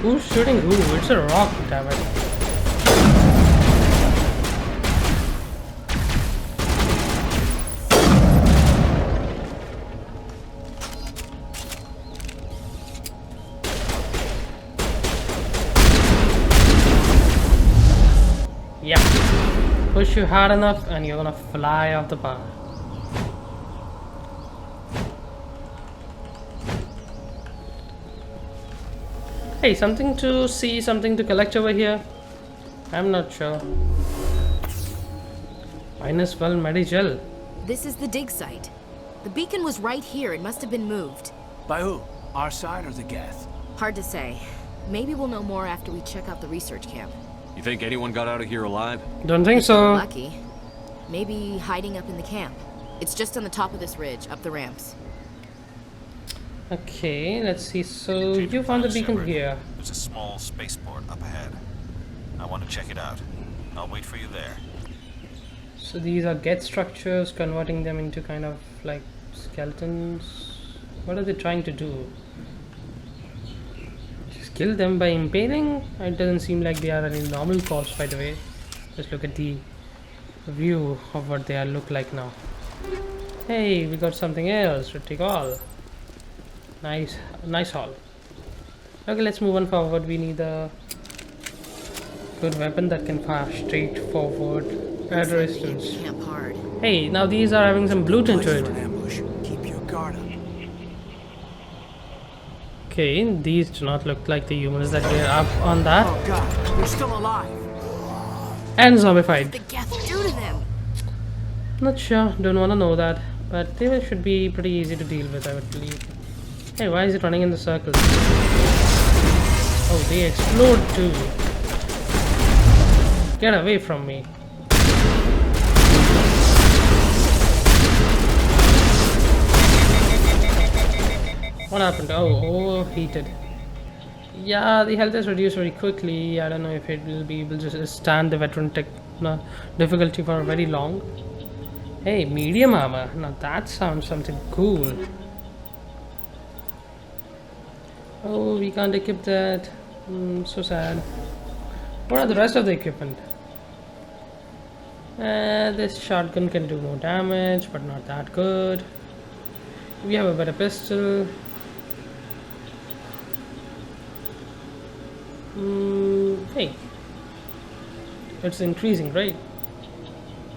[SPEAKER 1] Who's shooting who? It's a rock, damn it. Yep. Push you hard enough and you're gonna fly off the bar. Hey, something to see, something to collect over here? I'm not sure. Minus well Medigel.
[SPEAKER 16] This is the dig site. The beacon was right here. It must have been moved.
[SPEAKER 15] By who? Our side or the Geth?
[SPEAKER 16] Hard to say. Maybe we'll know more after we check out the research camp.
[SPEAKER 10] You think anyone got out of here alive?
[SPEAKER 1] Don't think
[SPEAKER 16] If we're
[SPEAKER 1] so.
[SPEAKER 16] lucky. Maybe hiding up in the camp. It's just on the top of this ridge, up the ramps.
[SPEAKER 1] Okay, let's see. So you found the beacon here.
[SPEAKER 12] There's a small spaceport up ahead. I want to check it out. I'll wait for you there.
[SPEAKER 1] So these are get structures, converting them into kind of like skeletons. What are they trying to do? Just kill them by impaling? It doesn't seem like they are any normal corpse, by the way. Just look at the view of what they are look like now. Hey, we got something else to take all. Nice haul. Okay, let's move on forward. We need a good weapon that can fire straight forward at resistance.
[SPEAKER 16] Camp hard.
[SPEAKER 1] Hey, now these are having some loot into it.
[SPEAKER 15] Keep your guard up.
[SPEAKER 1] Okay, these do not look like the humans that were up on that.
[SPEAKER 15] Oh god, they're still alive.
[SPEAKER 1] And zombified.
[SPEAKER 16] The Geth do to them.
[SPEAKER 1] Not sure, don't want to know that. But they should be pretty easy to deal with, I would believe. Hey, why is it running in the circles? Oh, they explode too. Get away from me. What happened? Oh, overheated. Yeah, the health is reduced very quickly. I don't know if it will be able to stand the veteran difficulty for very long. Hey, medium armor. Now that sounds something cool. Oh, we can't equip that. So sad. What are the rest of the equipment? This shotgun can do more damage, but not that good. We have a better pistol. Hey, it's increasing, right?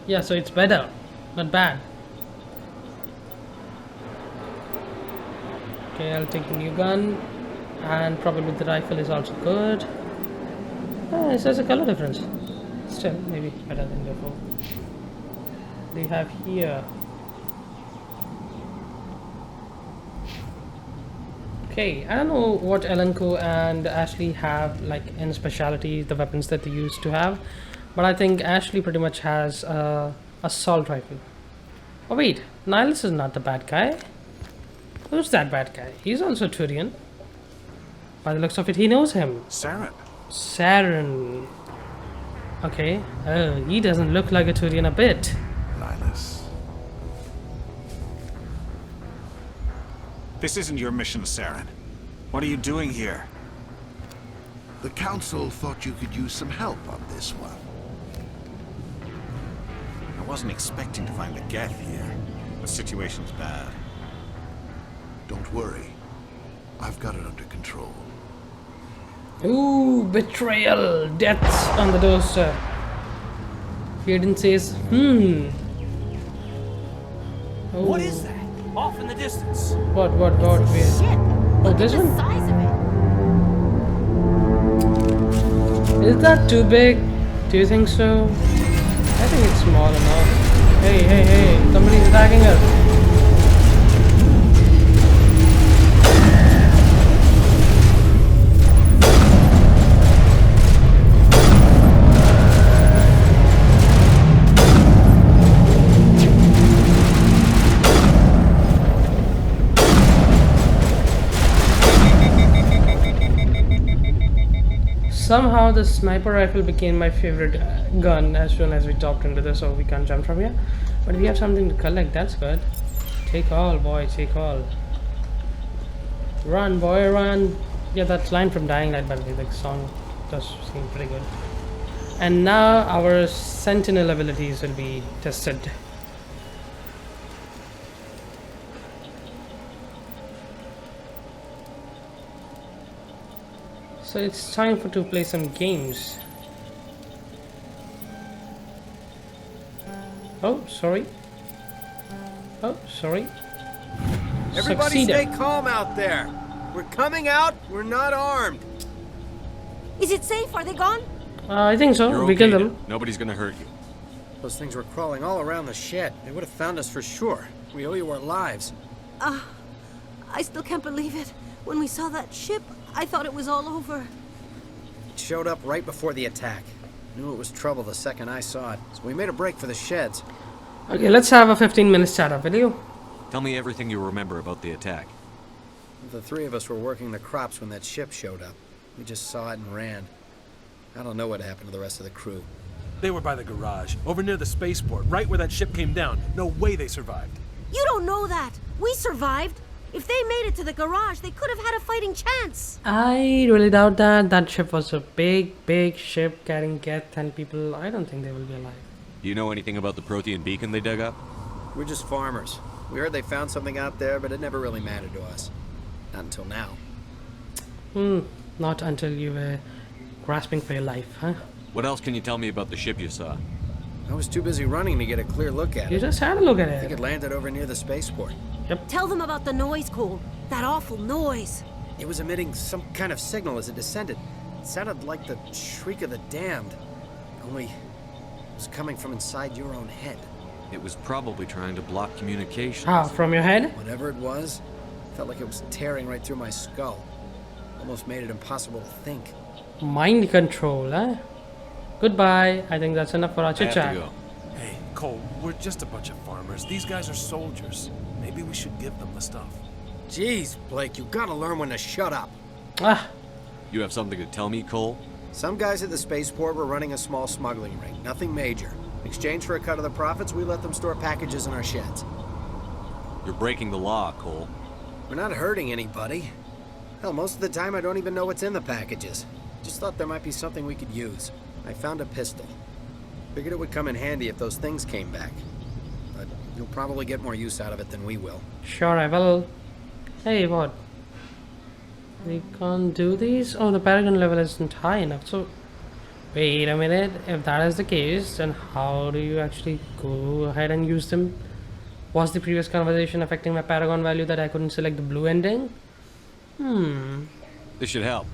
[SPEAKER 1] Yeah, so it's better, not bad. Okay, I'll take the new gun. And probably the rifle is also good. It's just a color difference. Still, maybe better than before. They have here. Okay, I don't know what Elanco and Ashley have like in specialty, the weapons that they used to have, but I think Ashley pretty much has assault rifle. Oh wait, Nihilus is not the bad guy. Who's that bad guy? He's also Turian. By the looks of it, he knows him.
[SPEAKER 12] Saren.
[SPEAKER 1] Saren. Okay. Oh, he doesn't look like a Turian a bit.
[SPEAKER 12] Nihilus. This isn't your mission, Saren. What are you doing here?
[SPEAKER 17] The Council thought you could use some help on this one.
[SPEAKER 12] I wasn't expecting to find the Geth here. The situation's bad.
[SPEAKER 17] Don't worry. I've got it under control.
[SPEAKER 1] Ooh, betrayal. Death's on the doorstep. Hayden says, Oh.
[SPEAKER 15] What is that? Off in the distance.
[SPEAKER 1] What, where? Oh, this one? Is that too big? Do you think so? I think it's small enough. Hey, somebody's attacking us. Somehow the sniper rifle became my favorite gun as soon as we dropped into this, so we can't jump from here. But we have something to collect, that's good. Take all, boy, take all. Run, boy, run. Yeah, that line from Dying Light, by the way, the song does seem pretty good. And now our sentinel abilities will be tested. So it's time to play some games. Oh, sorry.
[SPEAKER 18] Everybody
[SPEAKER 1] Succeeded.
[SPEAKER 18] stay calm out there. We're coming out. We're not armed.
[SPEAKER 19] Is it safe? Are they gone?
[SPEAKER 1] I think so.
[SPEAKER 10] You're
[SPEAKER 1] We
[SPEAKER 10] okay
[SPEAKER 1] killed them.
[SPEAKER 10] now. Nobody's gonna hurt you.
[SPEAKER 18] Those things were crawling all around the shed. They would have found us for sure. We owe you our lives.
[SPEAKER 19] I still can't believe it. When we saw that ship, I thought it was all over.
[SPEAKER 18] It showed up right before the attack. Knew it was trouble the second I saw it, so we made a break for the sheds.
[SPEAKER 1] Okay, let's have a 15-minute startup, will you?
[SPEAKER 10] Tell me everything you remember about the attack.
[SPEAKER 18] The three of us were working the crops when that ship showed up. We just saw it and ran. I don't know what happened to the rest of the crew.
[SPEAKER 20] They were by the garage, over near the spaceport, right where that ship came down. No way they survived.
[SPEAKER 19] You don't know that. We survived. If they made it to the garage, they could have had a fighting chance.
[SPEAKER 1] I really doubt that. That ship was a big ship carrying Geth and people. I don't think they will be alive.
[SPEAKER 10] Do you know anything about the Prothean beacon they dug up?
[SPEAKER 18] We're just farmers. We heard they found something out there, but it never really mattered to us. Not until now.
[SPEAKER 1] Not until you were grasping for your life, huh?
[SPEAKER 10] What else can you tell me about the ship you saw?
[SPEAKER 18] I was too busy running to get a clear look at it.
[SPEAKER 1] You just had a look at
[SPEAKER 18] I think
[SPEAKER 1] it.
[SPEAKER 18] it landed over near the spaceport.
[SPEAKER 1] Yep.
[SPEAKER 19] Tell them about the noise, Cole. That awful noise.
[SPEAKER 18] It was emitting some kind of signal as it descended. It sounded like the shriek of the damned. Only it was coming from inside your own head.
[SPEAKER 10] It was probably trying to block communication.
[SPEAKER 1] Ah, from your head?
[SPEAKER 18] Whatever it was, felt like it was tearing right through my skull. Almost made it impossible to think.
[SPEAKER 1] Mind control, huh? Goodbye. I think that's enough for our
[SPEAKER 10] I have to
[SPEAKER 1] chit-chat.
[SPEAKER 10] go.
[SPEAKER 20] Hey, Cole, we're just a bunch of farmers. These guys are soldiers. Maybe we should give them the stuff.
[SPEAKER 18] Jeez, Blake, you gotta learn when to shut up.
[SPEAKER 1] Ah,
[SPEAKER 10] You have something to tell me, Cole?
[SPEAKER 18] Some guys at the spaceport were running a small smuggling ring, nothing major. In exchange for a cut of the profits, we let them store packages in our sheds.
[SPEAKER 10] You're breaking the law, Cole.
[SPEAKER 18] We're not hurting anybody. Hell, most of the time I don't even know what's in the packages. Just thought there might be something we could use. I found a pistol. Figured it would come in handy if those things came back. But you'll probably get more use out of it than we will.
[SPEAKER 1] sure I will. Hey, what? We can't do these? Oh, the Paragon level isn't high enough. So, wait a minute. If that is the case, then how do you actually go ahead and use them? Was the previous conversation affecting my Paragon value that I couldn't select the blue ending?
[SPEAKER 10] There This should help.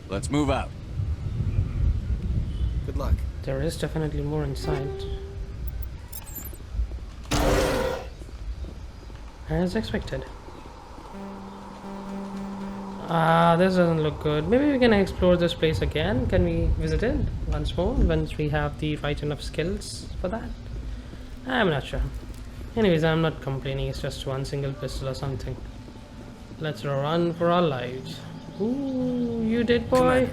[SPEAKER 10] Let's move out.
[SPEAKER 18] Good luck.
[SPEAKER 1] There is definitely more inside. As expected. This doesn't look good. Maybe we can explore this place again. Can we visit it once more once we have the right enough skills for that? I'm not sure. Anyways, I'm not complaining. It's just one single pistol or something. Let's run for our lives. Ooh, you did, boy.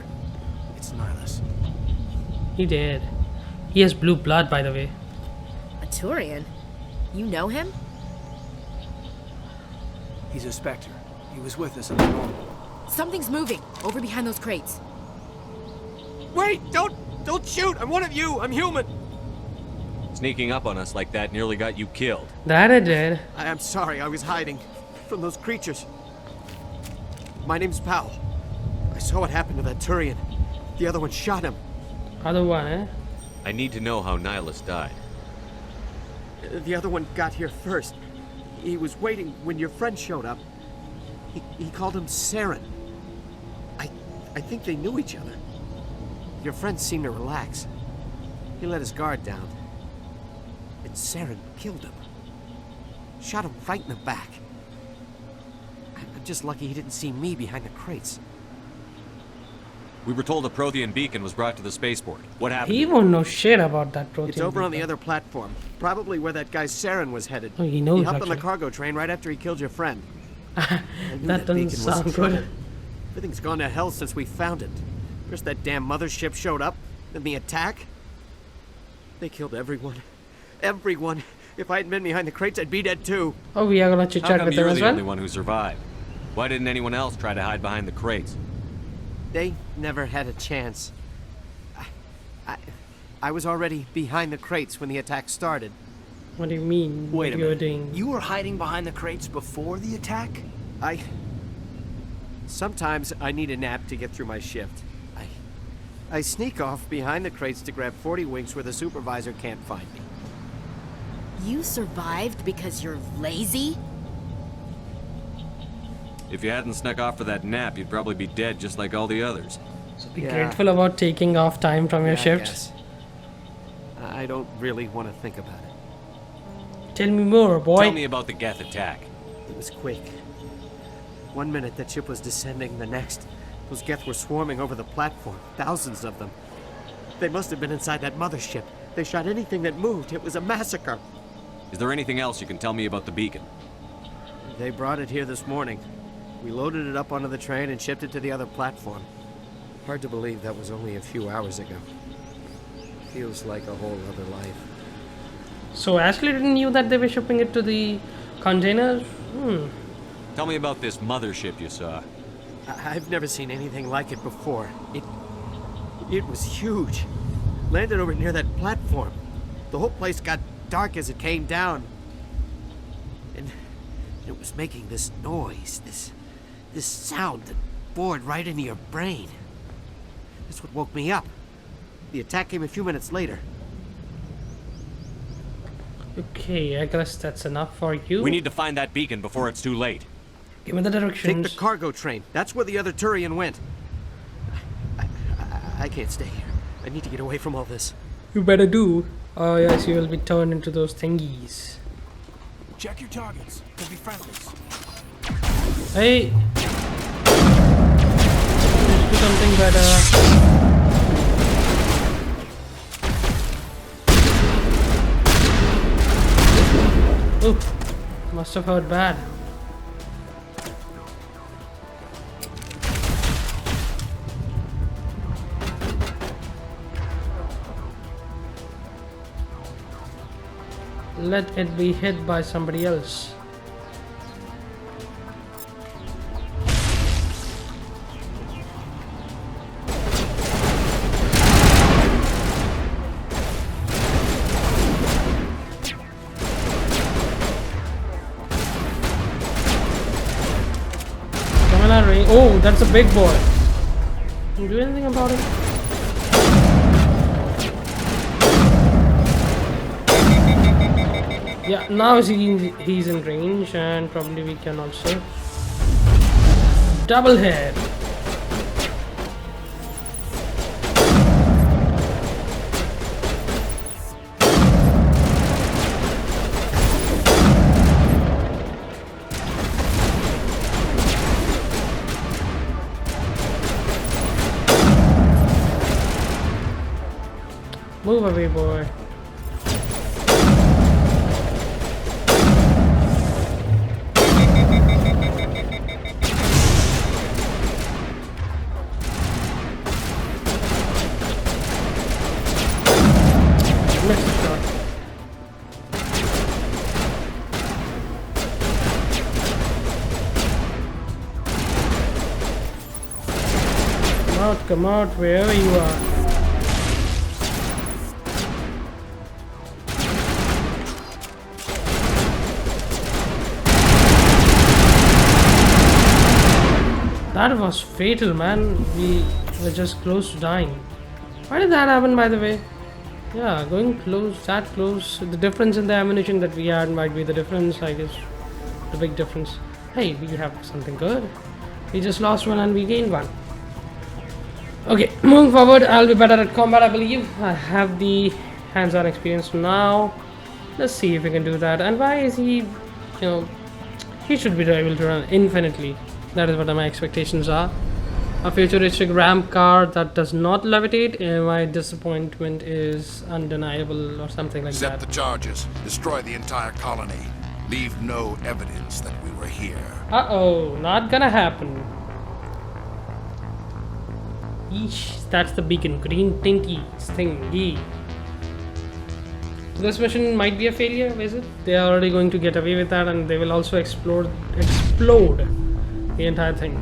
[SPEAKER 15] It's Nihilus.
[SPEAKER 1] He did. He has blue blood, by the way.
[SPEAKER 16] A Turian? You know him?
[SPEAKER 15] He's a Spectre. He was with us in the normal.
[SPEAKER 16] Something's moving over behind those crates.
[SPEAKER 8] Wait! Don't shoot! I'm one of you! I'm human!
[SPEAKER 10] Sneaking up on us like that nearly got you killed.
[SPEAKER 1] That it did.
[SPEAKER 18] I'm sorry, I was hiding from those creatures. My name's Powell. I saw what happened to that Turian. The other one shot him.
[SPEAKER 1] Other one, eh?
[SPEAKER 10] I need to know how Nihilus died.
[SPEAKER 18] The other one got here first. He was waiting when your friend showed up. He called him Saren. I think they knew each other. Your friend seemed to relax. He let his guard down. And Saren killed him. Shot him right in the back. I'm just lucky he didn't see me behind the crates.
[SPEAKER 10] We were told a Prothean beacon was brought to the spaceport. What happened?
[SPEAKER 1] He won't know shit about that protein.
[SPEAKER 18] It's over on the other platform. Probably where that guy Saren was headed.
[SPEAKER 1] Oh, he knows,
[SPEAKER 18] He hopped on the
[SPEAKER 1] actually.
[SPEAKER 18] cargo train right after he killed your friend.
[SPEAKER 1] That doesn't sound good.
[SPEAKER 18] Everything's gone to hell since we found it. First that damn mothership showed up, then the attack. They killed everyone. Everyone. If I hadn't been behind the crates, I'd be dead too.
[SPEAKER 1] Oh, we are gonna chit
[SPEAKER 10] How
[SPEAKER 1] chat
[SPEAKER 10] come
[SPEAKER 1] with them
[SPEAKER 10] you're
[SPEAKER 1] as
[SPEAKER 10] the
[SPEAKER 1] well?
[SPEAKER 10] only one who survived? Why didn't anyone else try to hide behind the crates?
[SPEAKER 18] They never had a chance. I was already behind the crates when the attack started.
[SPEAKER 1] What do you mean?
[SPEAKER 15] Wait a
[SPEAKER 1] you were
[SPEAKER 15] minute.
[SPEAKER 1] doing?
[SPEAKER 15] You were hiding behind the crates before the attack?
[SPEAKER 18] Sometimes I need a nap to get through my shift. I sneak off behind the crates to grab 40 winks where the supervisor can't find me.
[SPEAKER 16] You survived because you're lazy?
[SPEAKER 10] If you hadn't snuck off for that nap, you'd probably be dead just like all the others.
[SPEAKER 1] So be grateful about taking off time from your shift.
[SPEAKER 18] I don't really want to think about it.
[SPEAKER 1] Tell me more, boy.
[SPEAKER 10] Tell me about the Geth attack.
[SPEAKER 18] It was quick. 1 minute that ship was descending, the next, those Geth were swarming over the platform. Thousands of them. They must have been inside that mothership. They shot anything that moved. It was a massacre.
[SPEAKER 10] Is there anything else you can tell me about the beacon?
[SPEAKER 18] They brought it here this morning. We loaded it up onto the train and shipped it to the other platform. Hard to believe that was only a few hours ago. Feels like a whole other life.
[SPEAKER 1] So Ashley didn't knew that they were shipping it to the container?
[SPEAKER 10] Tell me about this mothership you saw.
[SPEAKER 18] I've never seen anything like it before. It was huge. Landed over near that platform. The whole place got dark as it came down. And it was making this noise, this sound that bored right into your brain. That's what woke me up. The attack came a few minutes later.
[SPEAKER 1] Okay, I guess that's enough for you.
[SPEAKER 10] We need to find that beacon before it's too late.
[SPEAKER 1] Give me the directions.
[SPEAKER 18] Take the cargo train. That's where the other Turian went. I can't stay here. I need to get away from all this.
[SPEAKER 1] You better do. Oh yes, you will be turned into those thingies.
[SPEAKER 15] Check your targets. Could be friendlies.
[SPEAKER 1] Hey! Let's do something better. Ooh, must have heard bad. Let it be hit by somebody else. Oh, that's a big boy. Can you do anything about it? Yeah, now he's in range, and probably we can also double hit. Move away, boy. Come out wherever you are. That was fatal, man. We were just close to dying. Why did that happen, by the way? Yeah, going close, that close. The difference in the ammunition that we had might be the difference, I guess. The big difference. Hey, we have something good. We just lost one and we gained one. Okay, moving forward, I'll be better at combat, I believe. I have the hands-on experience now. Let's see if we can do that. And why is he, he should be able to run infinitely. That is what my expectations are. A futuristic ramp car that does not levitate. My disappointment is undeniable or something like that.
[SPEAKER 17] Set the charges. Destroy the entire colony. Leave no evidence that we were here.
[SPEAKER 1] Uh-oh, not gonna happen. Eesh, that's the beacon. Green tinky thingy. This mission might be a failure, is it? They are already going to get away with that, and they will also explode the entire thing.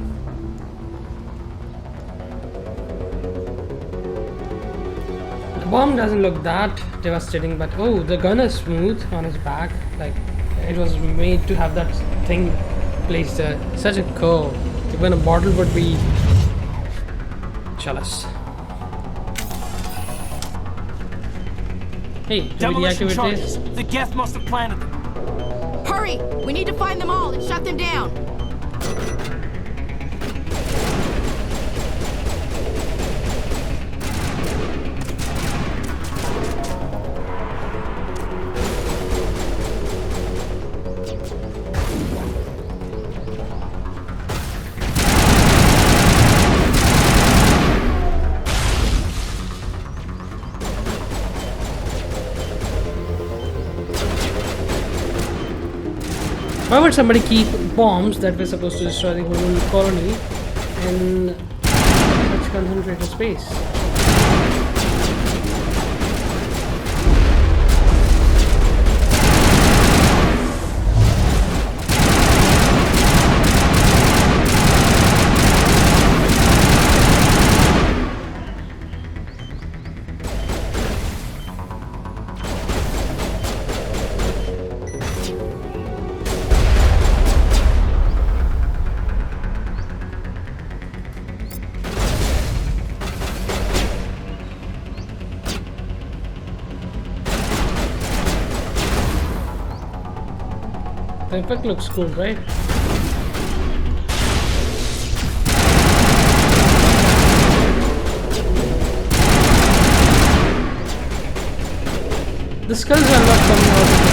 [SPEAKER 1] The bomb doesn't look that devastating, but oh, the gun is smooth on his back. Like, it was made to have that thing placed there. Such a curve. Even a bottle would be jealous. Hey, do we deactivate this?
[SPEAKER 15] The Geth must have planted them.
[SPEAKER 16] Hurry! We need to find them all and shut them down.
[SPEAKER 1] Why would somebody keep bombs that were supposed to destroy the whole colony in such concentrated space? The effect looks cool, right? The skulls are not coming out of it.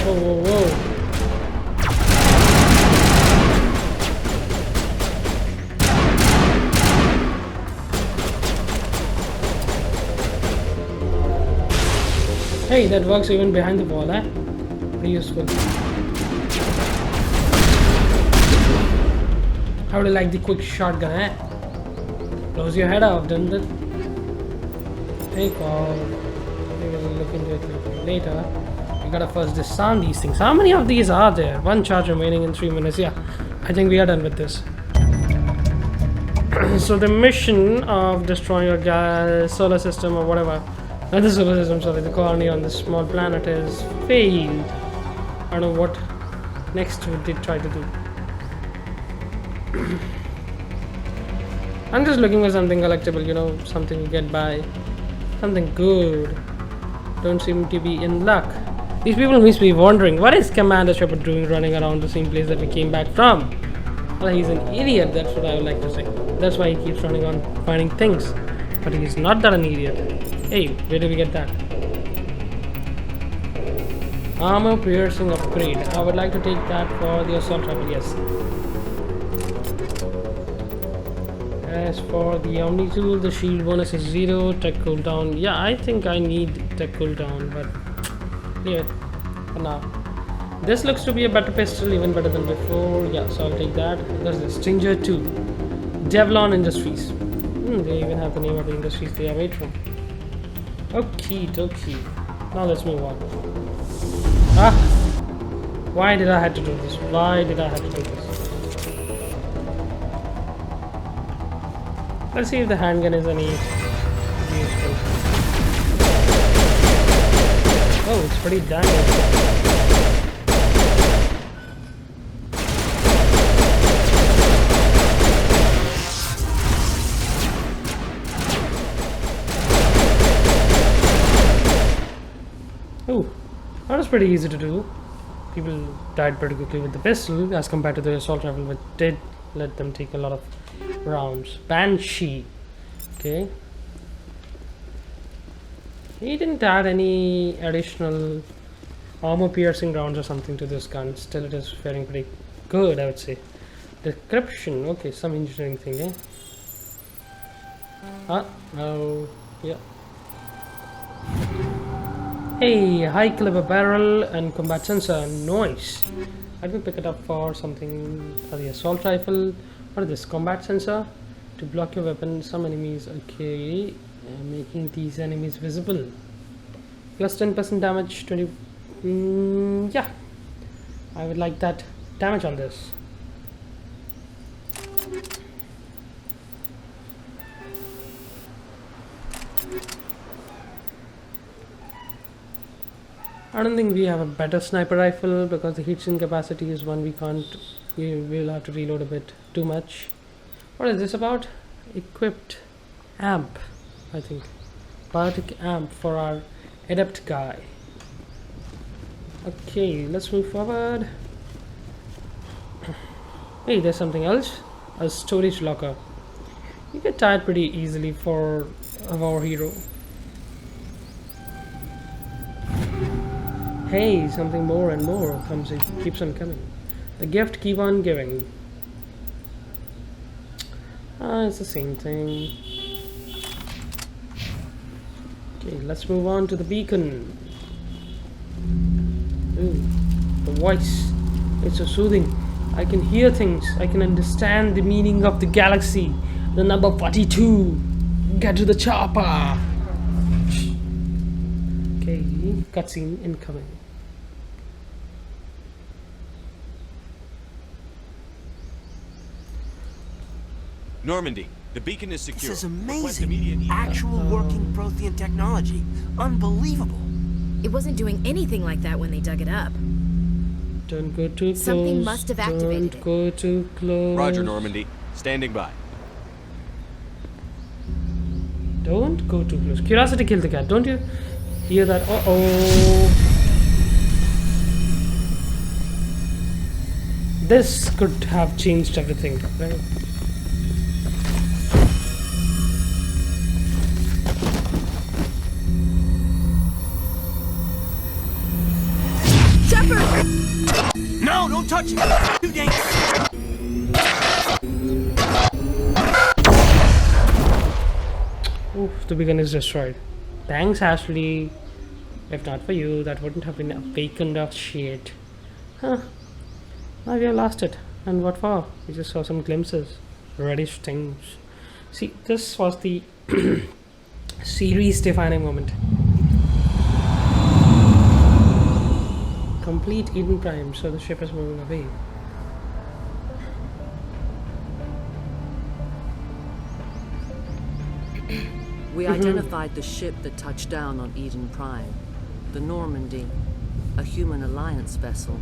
[SPEAKER 1] Whoa, whoa, whoa. Hey, that works even behind the wall, eh? Pretty useful. How do you like the quick shotgun, eh? Blows your head off, doesn't it? Take off. We will look into it later. We gotta first disarm these things. How many of these are there? One charge remaining in 3 minutes. Yeah, I think we are done with this. So the mission of destroying your solar system or whatever. Not the solar system, sorry, the colony on this small planet is failed. I don't know what next we did try to do. I'm just looking for something collectible, something to get by. Something good. Don't seem to be in luck. These people must be wondering, what is Commander Shepard doing running around the same place that we came back from? Well, he's an idiot, that's what I would like to say. That's why he keeps running on finding things. But he's not that an idiot. Hey, where did we get that? Armor piercing upgrade. I would like to take that for the assault rifle, yes. As for the Omni tool, the shield bonus is 0, tech cooldown. Yeah, I think I need tech cooldown, but leave it for now. This looks to be a better pistol, even better than before. Yeah, so I'll take that. There's the Stinger 2. Devlon Industries. They even have the name of the industries they are made from. Okie dokie. Now let's move on. Ah! Why did I have to do this? Why did I have to do this? Let's see if the handgun is any useful. Oh, it's pretty damaged. Oh, that was pretty easy to do. People died pretty quickly with the pistol as compared to the assault rifle, which did let them take a lot of rounds. Banshee. Okay. He didn't add any additional armor piercing rounds or something to this gun. Still, it is faring pretty good, I would say. Decryption. Okay, some engineering thing, eh? Oh, yeah. Hey, high caliber barrel and combat sensor. Nice. Let me pick it up for something for the assault rifle. What is this? Combat sensor to block your weapon. Some enemies. Okay, making these enemies visible. Plus 10% damage. 20. Yeah, I would like that damage on this. I don't think we have a better sniper rifle because the heatsink capacity is one we can't. We will have to reload a bit too much. What is this about? Equipped amp, I think. Biotic amp for our adept guy. Okay, let's move forward. Hey, there's something else. A storage locker. You get tired pretty easily for our hero. Hey, something more and more comes. It keeps on coming. The gift keep on giving. It's the same thing. Okay, let's move on to the beacon. Ooh, the voice. It's so soothing. I can hear things. I can understand the meaning of the galaxy. The number 42. Get to the chopper. Okay, cutscene incoming.
[SPEAKER 10] Normandy, the beacon is secure.
[SPEAKER 15] This is amazing. Actual working Prothean technology. Unbelievable.
[SPEAKER 16] It wasn't doing anything like that when they dug it up.
[SPEAKER 1] Don't go too close.
[SPEAKER 16] Something must have activated
[SPEAKER 1] Don't go too close.
[SPEAKER 10] Roger, Normandy. Standing by.
[SPEAKER 1] Don't go too close. Curiosity killed the cat. Don't you hear that? Uh-oh. This could have changed everything, right?
[SPEAKER 15] No, don't touch it! Too dangerous!
[SPEAKER 1] Oof, the beacon is destroyed. Thanks, Ashley. If not for you, that wouldn't have been a beacon of shit. Huh. Now we have lost it. And what for? We just saw some glimpses. Reddish things. See, this was the series defining moment. Complete Eden Prime, so the ship is moving away.
[SPEAKER 21] We identified the ship that touched down on Eden Prime. The Normandy, a human alliance vessel.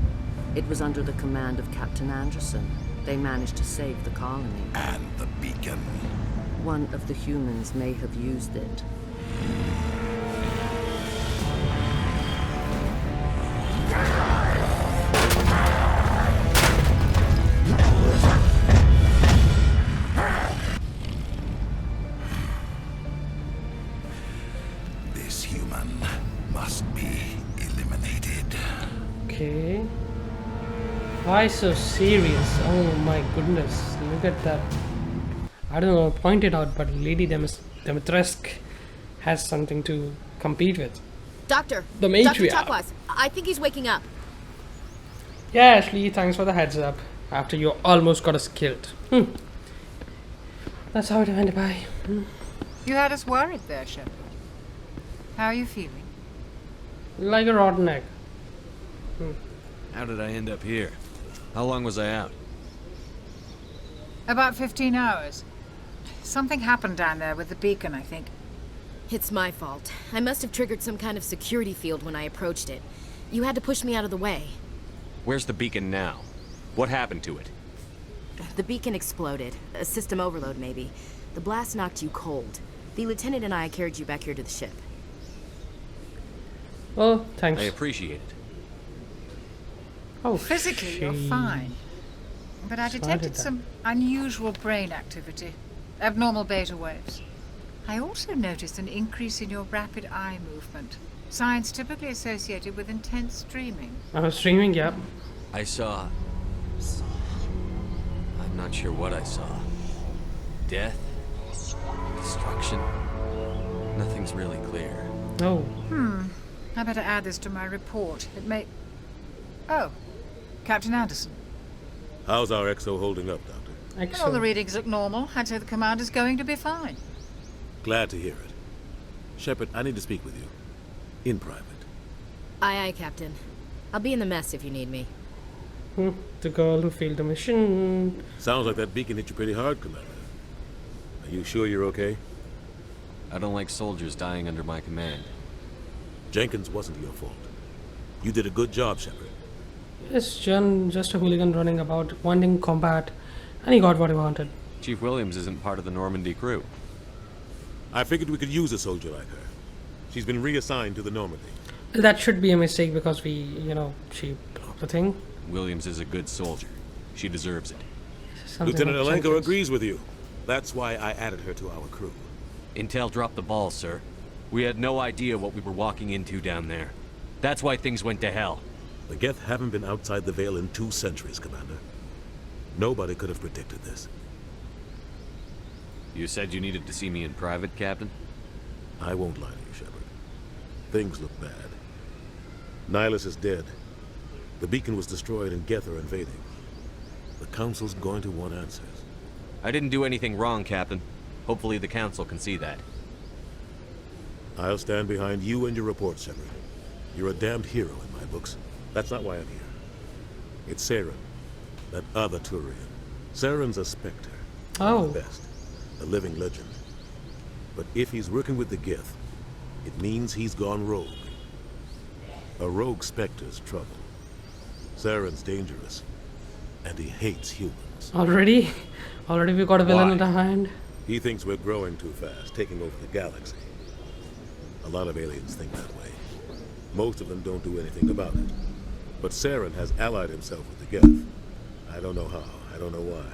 [SPEAKER 21] It was under the command of Captain Anderson. They managed to save the colony.
[SPEAKER 17] And the beacon.
[SPEAKER 21] One of the humans may have used it.
[SPEAKER 17] This human must be eliminated.
[SPEAKER 1] Why so serious? Oh my goodness. Look at that. I don't know, point it out, but Lady Dimitrescu has something to compete with.
[SPEAKER 16] Doctor!
[SPEAKER 1] The
[SPEAKER 16] Dr.
[SPEAKER 1] matriarch.
[SPEAKER 16] Chakwas, I think he's waking up.
[SPEAKER 1] Yeah, Ashley, thanks for the heads up. After you almost got us killed. That's how it went by.
[SPEAKER 2] You had us worried there, Shepard. How are you feeling?
[SPEAKER 1] Like a rotten egg.
[SPEAKER 10] How did I end up here? How long was I out?
[SPEAKER 2] About 15 hours. Something happened down there with the beacon, I think.
[SPEAKER 16] It's my fault. I must have triggered some kind of security field when I approached it. You had to push me out of the way.
[SPEAKER 10] Where's the beacon now? What happened to it?
[SPEAKER 16] The beacon exploded. A system overload, maybe. The blast knocked you cold. The lieutenant and I carried you back here to the ship.
[SPEAKER 1] Well, thanks.
[SPEAKER 10] I appreciate it.
[SPEAKER 1] Oh,
[SPEAKER 2] physically, you're fine. But I detected some unusual brain activity. Abnormal beta waves. I also noticed an increase in your rapid eye movement. Signs typically associated with intense dreaming.
[SPEAKER 1] I was streaming, yeah.
[SPEAKER 10] I saw... I'm not sure what I saw. Death? Destruction? Nothing's really clear.
[SPEAKER 1] No.
[SPEAKER 2] I better add this to my report. It may... Oh, Captain Anderson.
[SPEAKER 13] How's our EXO holding up, Doctor?
[SPEAKER 2] All the readings look normal. I'd say the commander's going to be fine.
[SPEAKER 13] Glad to hear it. Shepard, I need to speak with you. In private.
[SPEAKER 16] Aye, aye, Captain. I'll be in the mess if you need me.
[SPEAKER 1] The girl who failed the mission.
[SPEAKER 13] Sounds like that beacon hit you pretty hard, Commander. Are you sure you're okay?
[SPEAKER 10] I don't like soldiers dying under my command.
[SPEAKER 13] Jenkins wasn't your fault. You did a good job, Shepard.
[SPEAKER 1] Yes, John, just a hooligan running about, wanting combat, and he got what he wanted.
[SPEAKER 10] Chief Williams isn't part of the Normandy crew.
[SPEAKER 13] I figured we could use a soldier like her. She's been reassigned to the Normandy.
[SPEAKER 1] That should be a mistake because she broke the thing.
[SPEAKER 10] Williams is a good soldier. She deserves it.
[SPEAKER 13] Lieutenant Alenko agrees with you. That's why I added her to our crew.
[SPEAKER 10] Intel dropped the ball, sir. We had no idea what we were walking into down there. That's why things went to hell.
[SPEAKER 13] The Geth haven't been outside the Veil in 2 centuries, Commander. Nobody could have predicted this.
[SPEAKER 10] You said you needed to see me in private, Captain?
[SPEAKER 13] I won't lie to you, Shepard. Things look bad. Nihilus is dead. The beacon was destroyed and Geth are invading. The Council's going to want answers.
[SPEAKER 10] I didn't do anything wrong, Captain. Hopefully the Council can see that.
[SPEAKER 13] I'll stand behind you and your report, Shepard. You're a damned hero in my books. That's not why I'm here. It's Saren, that other Turian. Saren's a Spectre.
[SPEAKER 1] Oh.
[SPEAKER 13] The best. A living legend. But if he's working with the Geth, it means he's gone rogue. A rogue Spectre's trouble. Saren's dangerous, and he hates humans.
[SPEAKER 1] Already we got a villain at our hand.
[SPEAKER 13] He thinks we're growing too fast, taking over the galaxy. A lot of aliens think that way. Most of them don't do anything about it. But Saren has allied himself with the Geth. I don't know how, I don't know why.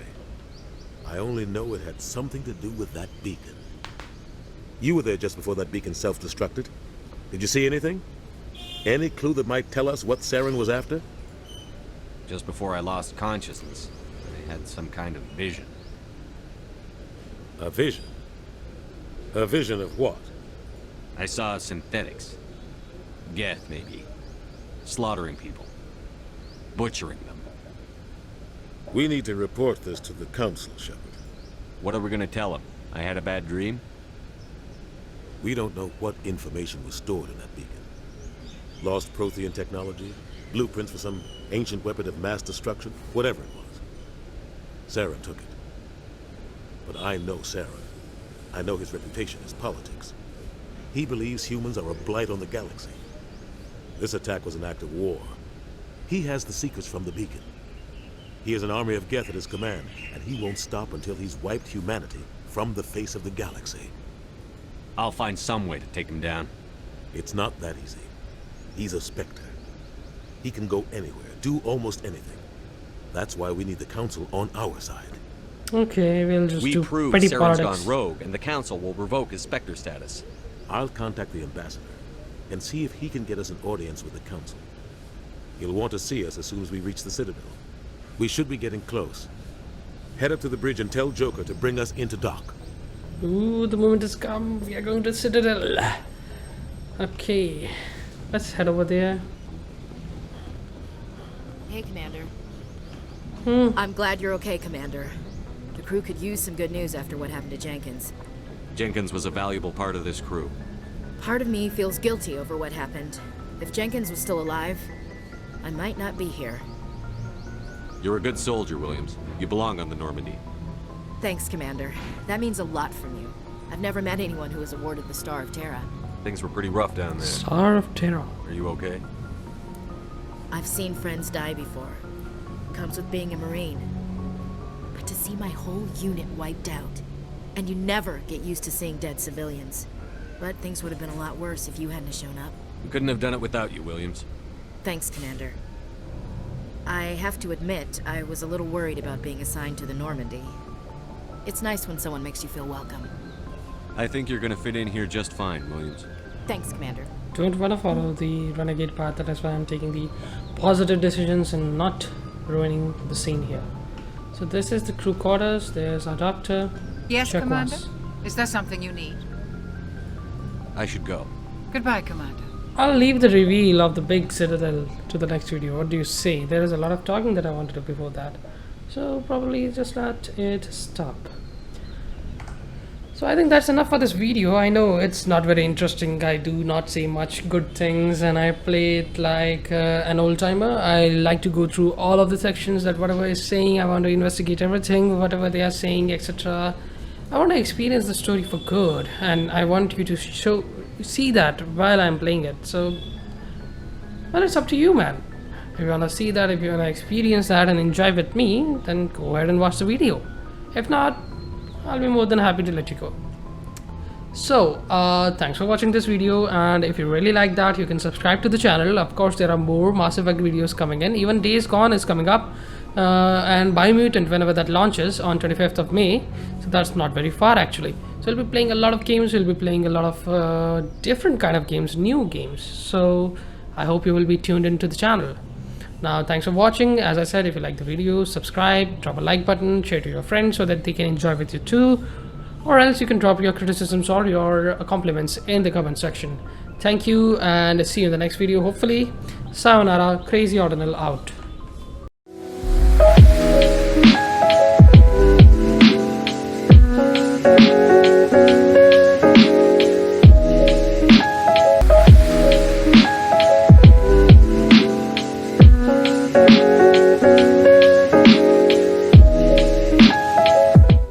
[SPEAKER 13] I only know it had something to do with that beacon. You were there just before that beacon self-destructed. Did you see anything? Any clue that might tell us what Saren was after?
[SPEAKER 10] Just before I lost consciousness, I had some kind of vision.
[SPEAKER 13] A vision? A vision of what?
[SPEAKER 10] I saw synthetics. Geth, maybe. Slaughtering people. Butchering them.
[SPEAKER 13] We need to report this to the Council, Shepard.
[SPEAKER 10] What are we gonna tell them? I had a bad dream?
[SPEAKER 13] We don't know what information was stored in that beacon. Lost Prothean technology? Blueprints for some ancient weapon of mass destruction? Whatever it was. Saren took it. But I know Saren. I know his reputation is politics. He believes humans are a blight on the galaxy. This attack was an act of war. He has the secrets from the beacon. He has an army of Geth at his command, and he won't stop until he's wiped humanity from the face of the galaxy.
[SPEAKER 10] I'll find some way to take him down.
[SPEAKER 13] It's not that easy. He's a Spectre. He can go anywhere, do almost anything. That's why we need the Council on our side.
[SPEAKER 1] Okay, we'll just do
[SPEAKER 10] prove
[SPEAKER 1] petty
[SPEAKER 10] Saren's
[SPEAKER 1] politics.
[SPEAKER 10] gone rogue, and the Council will revoke his Spectre status.
[SPEAKER 13] I'll contact the ambassador and see if he can get us an audience with the Council. He'll want to see us as soon as we reach the Citadel. We should be getting close. Head up to the bridge and tell Joker to bring us into dock.
[SPEAKER 1] Ooh, the moment has come. We are going to Citadel. Okay, let's head over there.
[SPEAKER 16] Hey, Commander.
[SPEAKER 1] Hmm.
[SPEAKER 16] I'm glad you're okay, Commander. The crew could use some good news after what happened to Jenkins.
[SPEAKER 10] Jenkins was a valuable part of this crew.
[SPEAKER 16] Part of me feels guilty over what happened. If Jenkins was still alive, I might not be here.
[SPEAKER 10] You're a good soldier, Williams. You belong on the Normandy.
[SPEAKER 16] Thanks, Commander. That means a lot from you. I've never met anyone who was awarded the Star of Terra.
[SPEAKER 10] Things were pretty rough down there.
[SPEAKER 1] Star of Terra.
[SPEAKER 10] Are you okay?
[SPEAKER 16] I've seen friends die before. Comes with being a Marine. But to see my whole unit wiped out, and you never get used to seeing dead civilians. But things would have been a lot worse if you hadn't shown up.
[SPEAKER 10] We couldn't have done it without you, Williams.
[SPEAKER 16] Thanks, Commander. I have to admit, I was a little worried about being assigned to the Normandy. It's nice when someone makes you feel welcome.
[SPEAKER 10] I think you're gonna fit in here just fine, Williams.
[SPEAKER 16] Thanks, Commander.
[SPEAKER 1] Don't want to follow the renegade path. That is why I'm taking the positive decisions and not ruining the scene here. So this is the crew quarters. There's our doctor.
[SPEAKER 2] Yes,
[SPEAKER 1] Check
[SPEAKER 2] Commander?
[SPEAKER 1] once.
[SPEAKER 2] Is there something you need?
[SPEAKER 10] I should go.
[SPEAKER 2] Goodbye, Commander.
[SPEAKER 1] I'll leave the reveal of the big Citadel to the next video. What do you say? There is a lot of talking that I wanted to do before that. So probably just let it stop. So I think that's enough for this video. I know it's not very interesting. I do not say much good things and I play it like an old-timer. I like to go through all of the sections that whatever is saying. I want to investigate everything, whatever they are saying, etc. I want to experience the story for good and I want you to see that while I'm playing it. So, well, it's up to you, man. If you want to see that, if you want to experience that and enjoy with me, then go ahead and watch the video. If not, I'll be more than happy to let you go. So, thanks for watching this video, and if you really like that, you can subscribe to the channel. Of course, there are more Mass Effect videos coming in. Even Days Gone is coming up, and Biomutant whenever that launches on 25th of May. So that's not very far actually. So we'll be playing a lot of games. We'll be playing a lot of different kind of games, new games. So I hope you will be tuned into the channel. Now, thanks for watching. As I said, if you like the video, subscribe, drop a like button, share to your friends so that they can enjoy with you too. Or else you can drop your criticisms or your compliments in the comment section. Thank you and see you in the next video, hopefully. Sayonara, Crazy Ordinal out.